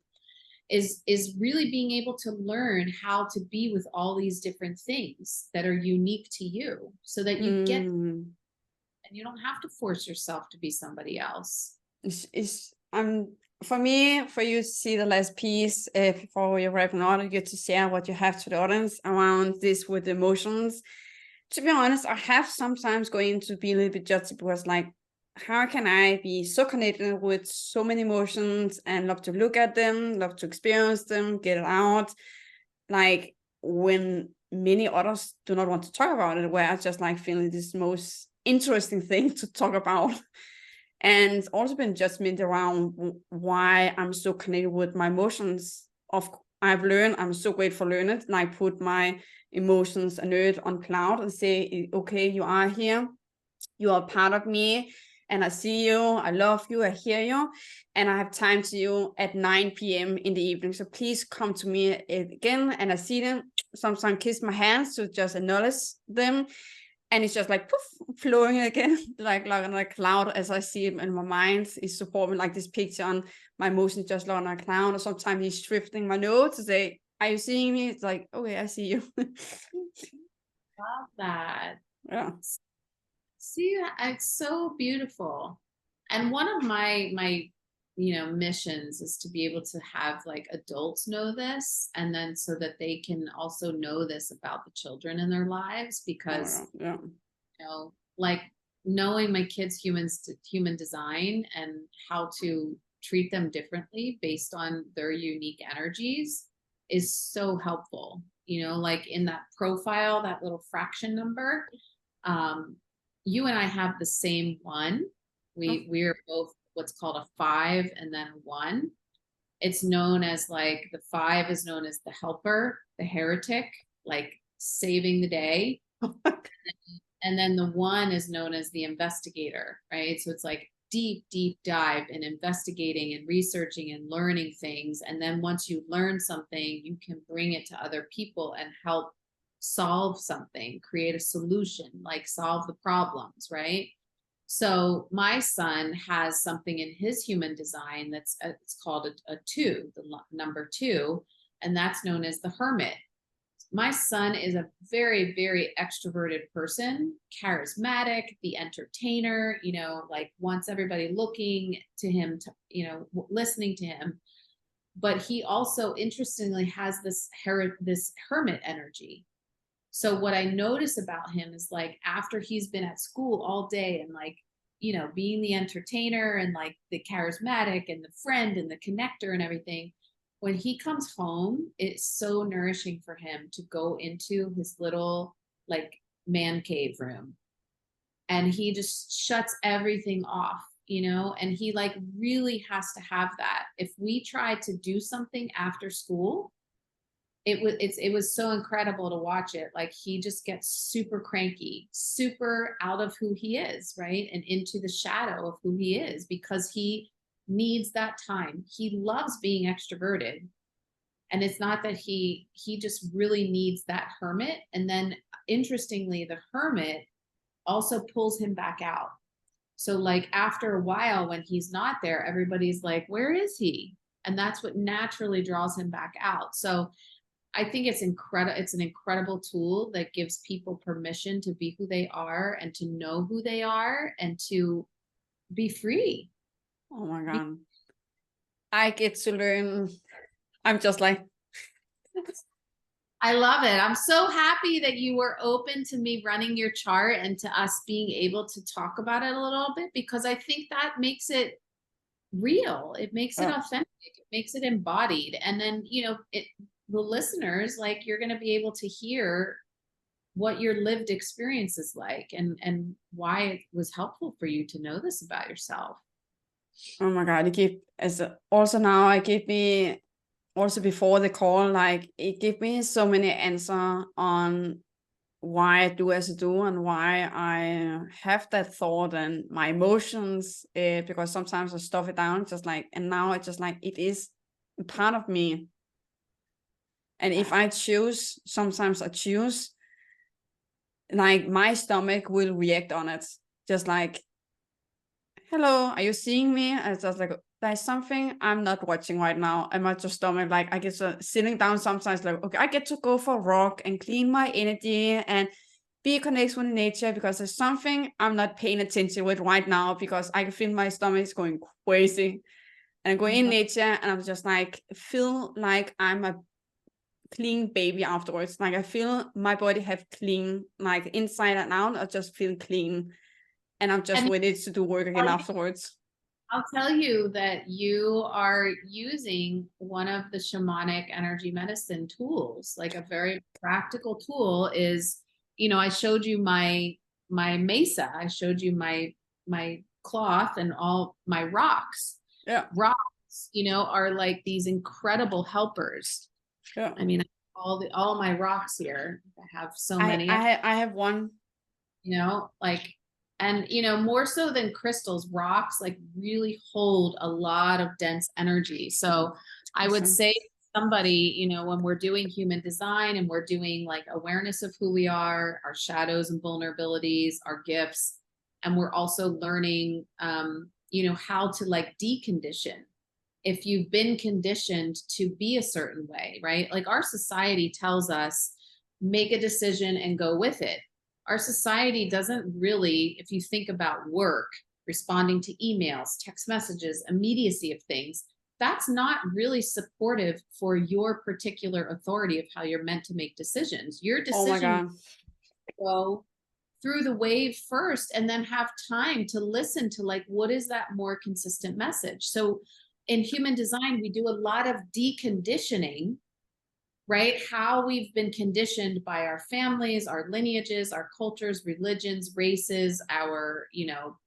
is really being able to learn how to be with all these different things that are unique to you so that you get and you don't have to force yourself to be somebody else. For me, for you to see the last piece before you're wrapping up, you get to share what you have to the audience around this with emotions. To be honest, I have sometimes going to be a little bit judgy because like, how can I be so connected with so many emotions and love to look at them, love to experience them, get it out, like when many others do not want to talk about it, where I just like feeling this most interesting thing to talk about. And also been judgment around why I'm so connected with my emotions. I've learned, I'm so grateful for learning it, and I put my emotions and nerd on cloud and say, okay, you are here, you are part of me, and I see you, I love you, I hear you, and I have time to you at 9 p.m. in the evening. So please come to me again. And I see them, sometimes kiss my hands to just acknowledge them. And it's just like poof, flowing again, like on a cloud as I see him in my mind. He's supporting like this picture on my emotions just like on a cloud. Or sometimes he's shifting my notes to say, are you seeing me? It's like, okay, I see you. Love that. Yeah. See, it's so beautiful. And one of my missions is to be able to have like adults know this, and then so that they can also know this about the children in their lives, because like knowing my kids human design and how to treat them differently based on their unique energies is so helpful. Like in that profile, that little fraction number, you and I have the same one. We're both what's called a 5 and then 1. It's known as like the 5 is known as the helper, the heretic, like saving the day. And then the 1 is known as the investigator, right? So it's like deep dive in investigating and researching and learning things. And then once you learn something, you can bring it to other people and help solve something, create a solution, like solve the problems, right? So my son has something in his human design that's it's called a 2, the number 2, and that's known as the hermit. My son is a very, very extroverted person, charismatic, the entertainer, like wants everybody looking to him, listening to him. But he also, interestingly, has this hermit energy. So what I notice about him is like after he's been at school all day and like, being the entertainer and like the charismatic and the friend and the connector and everything, when he comes home, it's so nourishing for him to go into his little like man cave room. And he just shuts everything off, and he like really has to have that. If we try to do something after school, it was so incredible to watch it. Like, he just gets super cranky, super out of who he is, right? And into the shadow of who he is, because he needs that time. He loves being extroverted. And it's not that he just really needs that hermit. And then interestingly, the hermit also pulls him back out. So like after a while, when he's not there, everybody's like, where is he? And that's what naturally draws him back out. So I think it's incredible. It's an incredible tool that gives people permission to be who they are and to know who they are and to be free. Oh my God. I get to learn. I'm just like, I love it. I'm so happy that you were open to me running your chart and to us being able to talk about it a little bit, because I think that makes it real. It makes it authentic. It makes it embodied. And then, you know, the listeners, like, you're going to be able to hear what your lived experience is like, and why it was helpful for you to know this about yourself. oh my God, it gave also now I gave me also before the call, like it gave me so many answers on why I do as I do and why I have that thought and my emotions, because sometimes I stuff it down, just like, and now it's just like, it is part of me. And if I choose, sometimes I choose, like my stomach will react on it. Just like, hello, are you seeing me? And it's just like, there's something I'm not watching right now. And my stomach, like, I get sitting down sometimes, like, okay, I get to go for a walk and clean my energy and be connected with nature, because there's something I'm not paying attention with right now, because I can feel my stomach is going crazy. And I go in nature and I'm just like, feel like I'm a clean baby afterwards. Like I feel my body have clean, like inside and out, I just feel clean. And I'm just ready to do work again afterwards. I'll tell you that you are using one of the shamanic energy medicine tools. Like a very practical tool is, you know, I showed you my mesa. I showed you my cloth and all my rocks. Yeah. Rocks, you know, are like these incredible helpers. Yeah. I mean, all my rocks here. I have so many. I have one. You know, like, and you know, more so than crystals, rocks like really hold a lot of dense energy. So I would say somebody, you know, when we're doing human design and we're doing like awareness of who we are, our shadows and vulnerabilities, our gifts, and we're also learning you know, how to like decondition if you've been conditioned to be a certain way, right? Like our society tells us, make a decision and go with it. Our society doesn't really, if you think about work, responding to emails, text messages, immediacy of things, that's not really supportive for your particular authority of how you're meant to make decisions. Your decision go through the wave first and then have time to listen to like, what is that more consistent message? So in human design, we do a lot of deconditioning, right? How we've been conditioned by our families, our lineages, our cultures, religions, races, our, you know,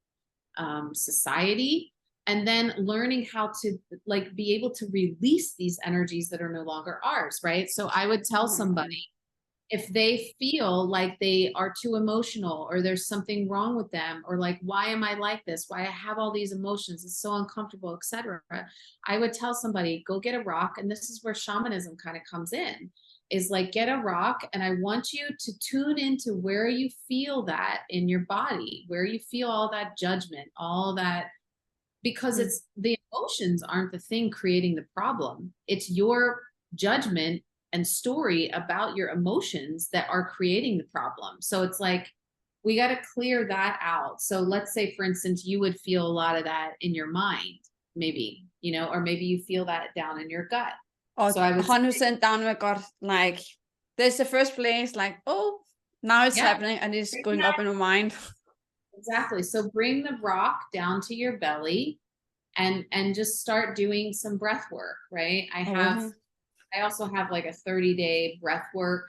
society, and then learning how to like be able to release these energies that are no longer ours, right? So I would tell somebody, if they feel like they are too emotional or there's something wrong with them, or like, why am I like this? Why I have all these emotions, it's so uncomfortable, etc. I would tell somebody, go get a rock. And this is where shamanism kind of comes in, is like, get a rock. And I want you to tune into where you feel that in your body, where you feel all that judgment, all that, because it's the emotions aren't the thing creating the problem. It's your judgment and story about your emotions that are creating the problem. So it's like, we got to clear that out. So let's say, for instance, you would feel a lot of that in your mind, maybe, you know, or maybe you feel that down in your gut. Oh, so I would 100% down in my gut. Like, there's the first place, like, oh, now it's happening and it's going up in my mind. Exactly. So bring the rock down to your belly and just start doing some breath work, right? I also have like a 30-day breathwork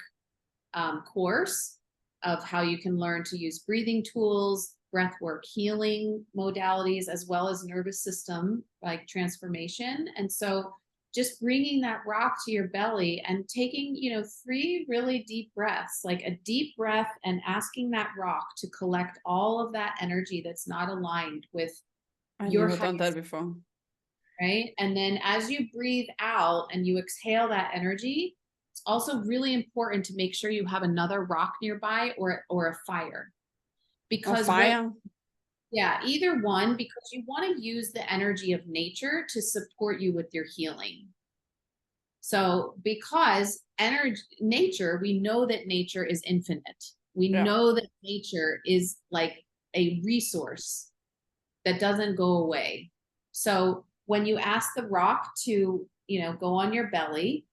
course of how you can learn to use breathing tools, breathwork healing modalities, as well as nervous system like transformation. And so just bringing that rock to your belly and taking, 3 really deep breaths, like a deep breath, and asking that rock to collect all of that energy that's not aligned with I've your never done that highest, before. right? And then as you breathe out and you exhale that energy, it's also really important to make sure you have another rock nearby, or a fire. Because fire. yeah, either one, because you want to use the energy of nature to support you with your healing. So because nature, we know that nature is infinite. We know that nature is like a resource that doesn't go away. So when you ask the rock to, go on your belly,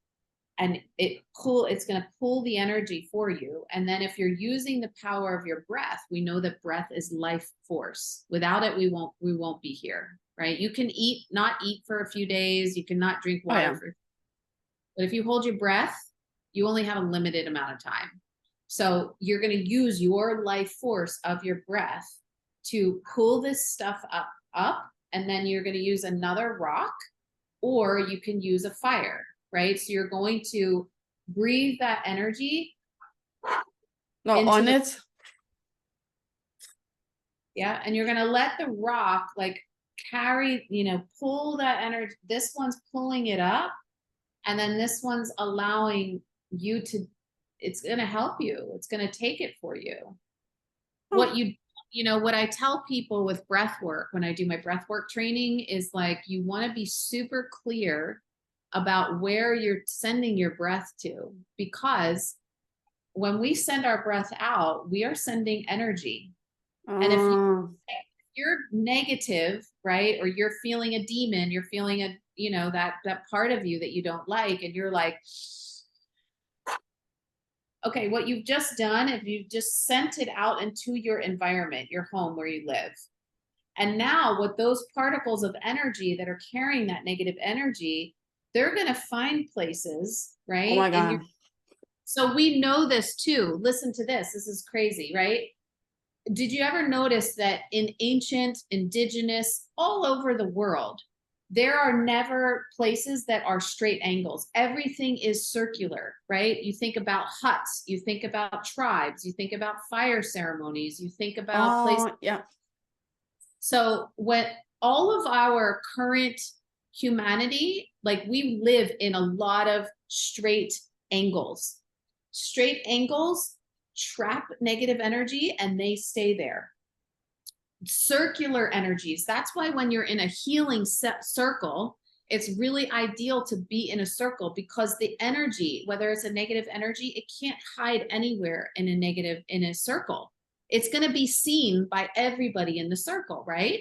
and it's going to pull the energy for you. And then if you're using the power of your breath, we know that breath is life force. Without it, we won't be here, right? You can not eat for a few days. You can not drink water but if you hold your breath, you only have a limited amount of time. So you're going to use your life force of your breath to pull this stuff up, and then you're going to use another rock, or you can use a fire, right? So you're going to breathe that energy on it. Yeah, and you're going to let the rock like carry, pull that energy. This one's pulling it up, and then this one's allowing you to, it's going to help you. It's going to take it for you. What what I tell people with breath work, when I do my breath work training, is like, you want to be super clear about where you're sending your breath to, because when we send our breath out, we are sending energy. And if you're negative, right, or you're feeling a demon, you're feeling a, that part of you that you don't like, and you're like, okay, what you've just done, if you've just sent it out into your environment, your home where you live. And now with those particles of energy that are carrying that negative energy, they're going to find places, right? Oh my God. So we know this too. Listen to this. This is crazy, right? Did you ever notice that in ancient, indigenous, all over the world, there are never places that are straight angles. Everything is circular, right? You think about huts, you think about tribes, you think about fire ceremonies, you think about places. Yeah. So when all of our current humanity, like, we live in a lot of straight angles. Straight angles trap negative energy and they stay there. Circular energies, that's why when you're in a healing circle, it's really ideal to be in a circle, because the energy, whether it's a negative energy, it can't hide anywhere in a circle. It's going to be seen by everybody in the circle, right?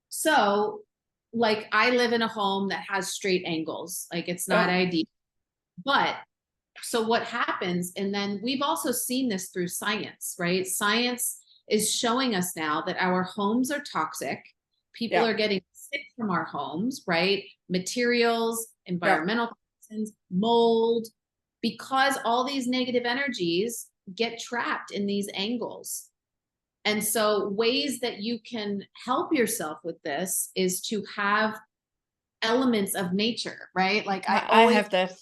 So like, I live in a home that has straight angles, like, it's not ideal. But so what happens, and then we've also seen this through science, right? Science is showing us now that our homes are toxic. People are getting sick from our homes, right? Materials, environmental toxins, mold, because all these negative energies get trapped in these angles. And so ways that you can help yourself with this is to have elements of nature, right? Like, I have that.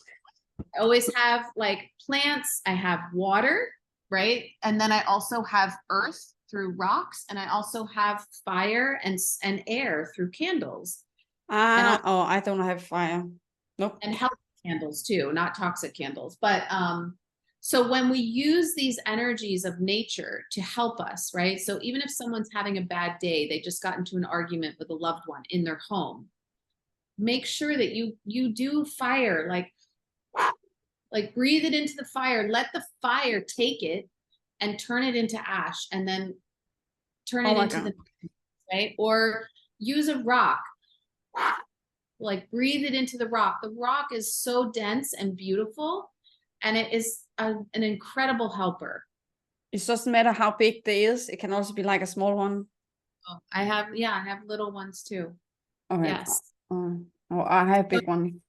I always have like plants, I have water, right? And then I also have earth through rocks, and I also have fire and air through candles. I don't have fire. Nope. And healthy candles too, not toxic candles. But so when we use these energies of nature to help us, right? So even if someone's having a bad day, they just got into an argument with a loved one in their home, make sure that you do fire, like breathe it into the fire, let the fire take it and turn it into ash, and then turn it into the, right? Or use a rock, like breathe it into the rock. The rock is so dense and beautiful, and it is an incredible helper. It doesn't matter how big it is. It can also be like a small one. Oh, I have little ones too. Okay. Yes. I have big one.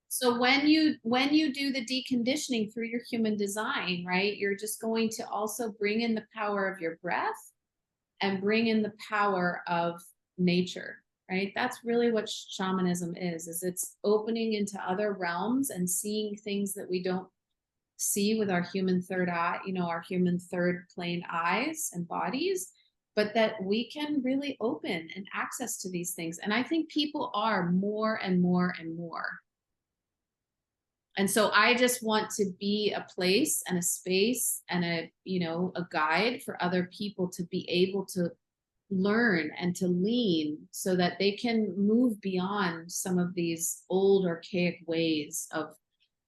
So when you do the deconditioning through your human design, right, you're just going to also bring in the power of your breath and bring in the power of nature. right? That's really what shamanism is it's opening into other realms and seeing things that we don't see with our human third eye, our human third plane eyes and bodies, but that we can really open and access to these things. And I think people are more and more and more. And so I just want to be a place and a space and a guide for other people to be able to learn and to lean so that they can move beyond some of these old archaic ways of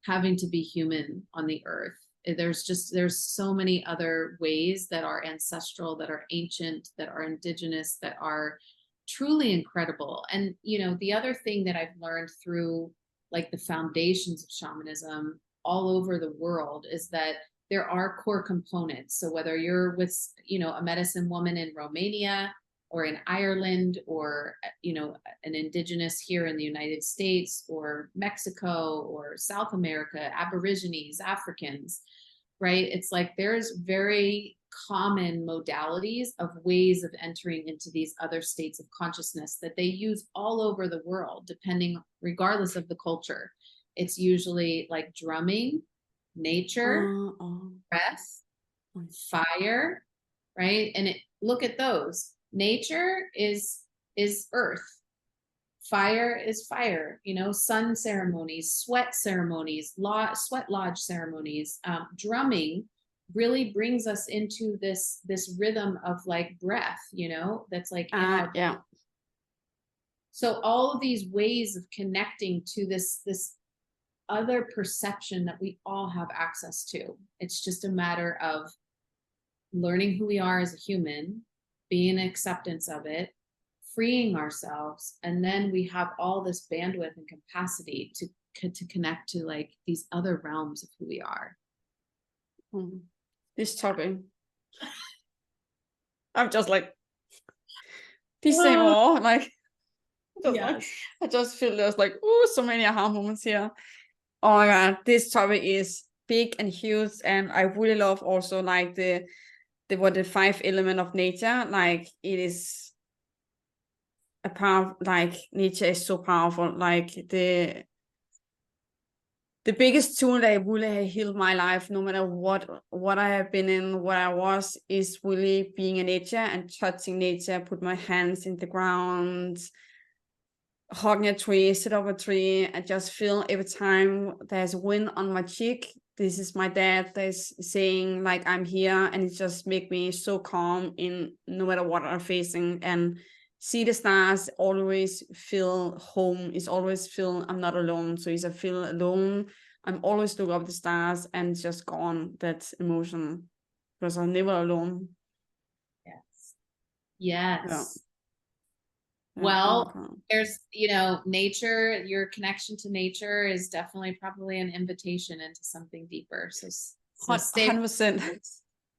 having to be human on the earth. There's so many other ways that are ancestral, that are ancient, that are indigenous, that are truly incredible. And the other thing that I've learned through like the foundations of shamanism all over the world is that there are core components. So whether you're with a medicine woman in Romania or in Ireland, or an indigenous here in the United States or Mexico or South America, Aborigines, Africans, right? It's like there's very common modalities of ways of entering into these other states of consciousness that they use all over the world, regardless of the culture. It's usually like drumming, nature, breath, fire, right? And look at those. Nature is earth. Fire is fire, sun ceremonies, sweat ceremonies, sweat lodge ceremonies. Drumming really brings us into this rhythm of like breath, that's like in our yeah. So all of these ways of connecting to this other perception that we all have access to. It's just a matter of learning who we are as a human, being in acceptance of it, freeing ourselves, and then we have all this bandwidth and capacity to connect to like these other realms of who we are. This topic, I'm just like, please say more. Like, I just feel there's like, so many aha moments here. Oh my God, this topic is big and huge, and I really love also like the 5 element of nature. Like it is a power, like nature is so powerful. Like the biggest tool that really has healed my life, no matter what I have been in, what I was, is really being in nature and touching nature, put my hands in the ground, hugging a tree, sit up a tree, and just feel every time there's wind on my cheek, this is my dad that's saying like I'm here, and it just make me so calm in no matter what I'm facing. And see the stars, always feel home, is always feel I'm not alone. So if I feel alone, I'm always look up the stars and just gone that emotion, because I'm never alone. Yes. Yeah. Well, there's, nature, your connection to nature is definitely probably an invitation into something deeper. So 100%.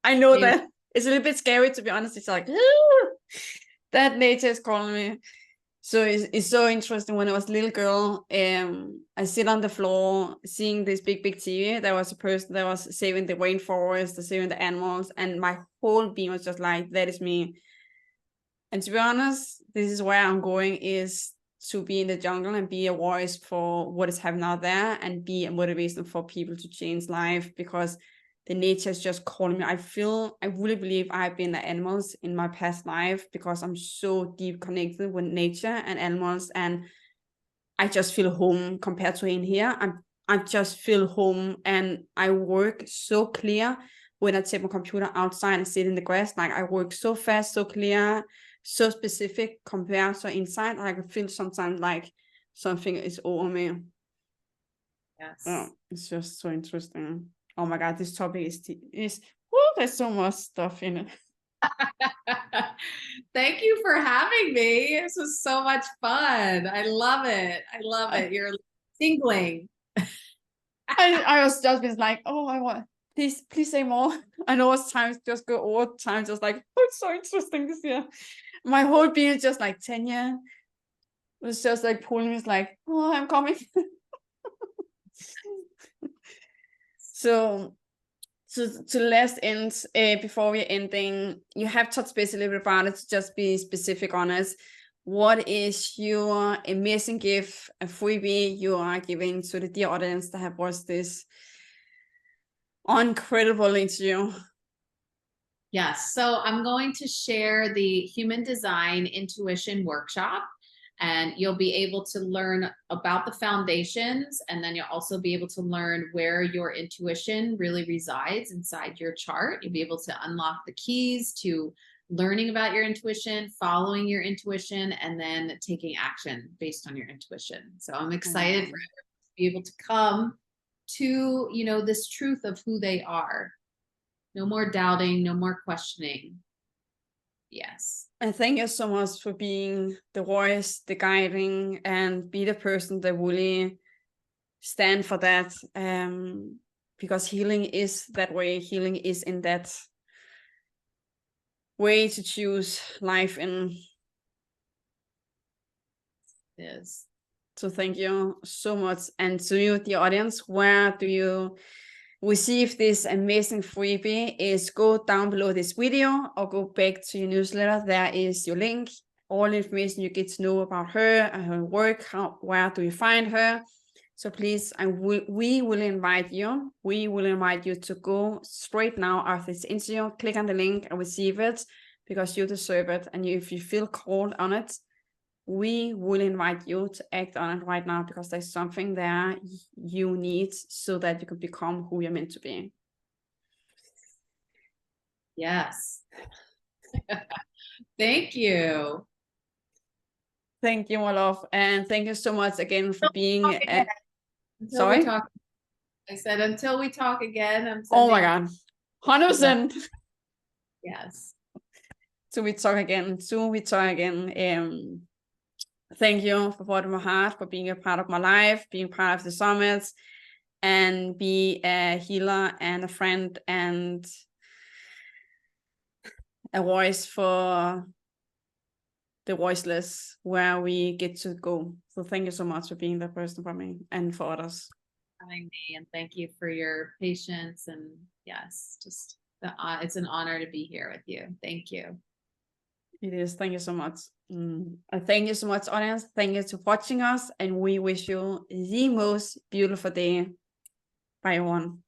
I know that it's a little bit scary, to be honest. It's like, that nature is calling me. So it's so interesting. When I was a little girl, I sit on the floor seeing this big TV. There was a person that was saving the rainforest, saving the animals, and my whole being was just like, that is me. And to be honest, this is where I'm going, is to be in the jungle and be a voice for what is happening out there, and be a motivation for people to change life, because the nature is just calling me. I really believe I've been the animals in my past life, because I'm so deep connected with nature and animals, and I just feel home compared to in here. I just feel home, and I work so clear when I take my computer outside and sit in the grass. Like I work so fast, so clear, so specific compared to inside. I can feel sometimes like something is over me. Yes. Oh, it's just so interesting. Oh my God, this topic is there's so much stuff in it. Thank you for having me. This was so much fun. I love it. You're tingling. I was just been like, I want, please say more. I know it's times just go over time, just like, it's so interesting this year. My whole being is just like, Tanya was just like pulling me, like, I'm coming. So to last end, before we're ending, you have touched base a little bit about it, to just be specific on it. what is your amazing gift, a freebie you are giving to the dear audience that have watched this incredible interview? Yes, so I'm going to share the Human Design Intuition Workshop, and you'll be able to learn about the foundations, and then you'll also be able to learn where your intuition really resides inside your chart. You'll be able to unlock the keys to learning about your intuition, following your intuition, and then taking action based on your intuition. So I'm excited for everyone to be able to come to, you know, this truth of who they are. No more doubting, no more questioning. Yes. And thank you so much for being the voice, the guiding, and be the person that really stand for that. Because healing is that way. Healing is in that way to choose life in. Yes. So thank you so much. And to you, the audience, where do you receive this amazing freebie? Is go down below this video or go back to your newsletter. There is your link, all the information you get to know about her and her work, where do you find her. So please, we will invite you to go straight now after this interview, click on the link and receive it, because you deserve it. And if you feel called on it, we will invite you to act on it right now, because there's something there you need so that you can become who you're meant to be. Yes. Thank you. Thank you, my love. And thank you so much again for being... Sorry? I said, until we talk again. Oh my God. 100%. Yes. So we talk again. Thank you for bottom of my heart, for being a part of my life, being part of the summits, and be a healer and a friend and a voice for the voiceless, where we get to go. So thank you so much for being that person for me and for others. Having me, and thank you for your patience. And yes, just it's an honor to be here with you. Thank you. It is. Thank you so much. Thank you so much, audience. Thank you for watching us, and we wish you the most beautiful day. Bye, everyone.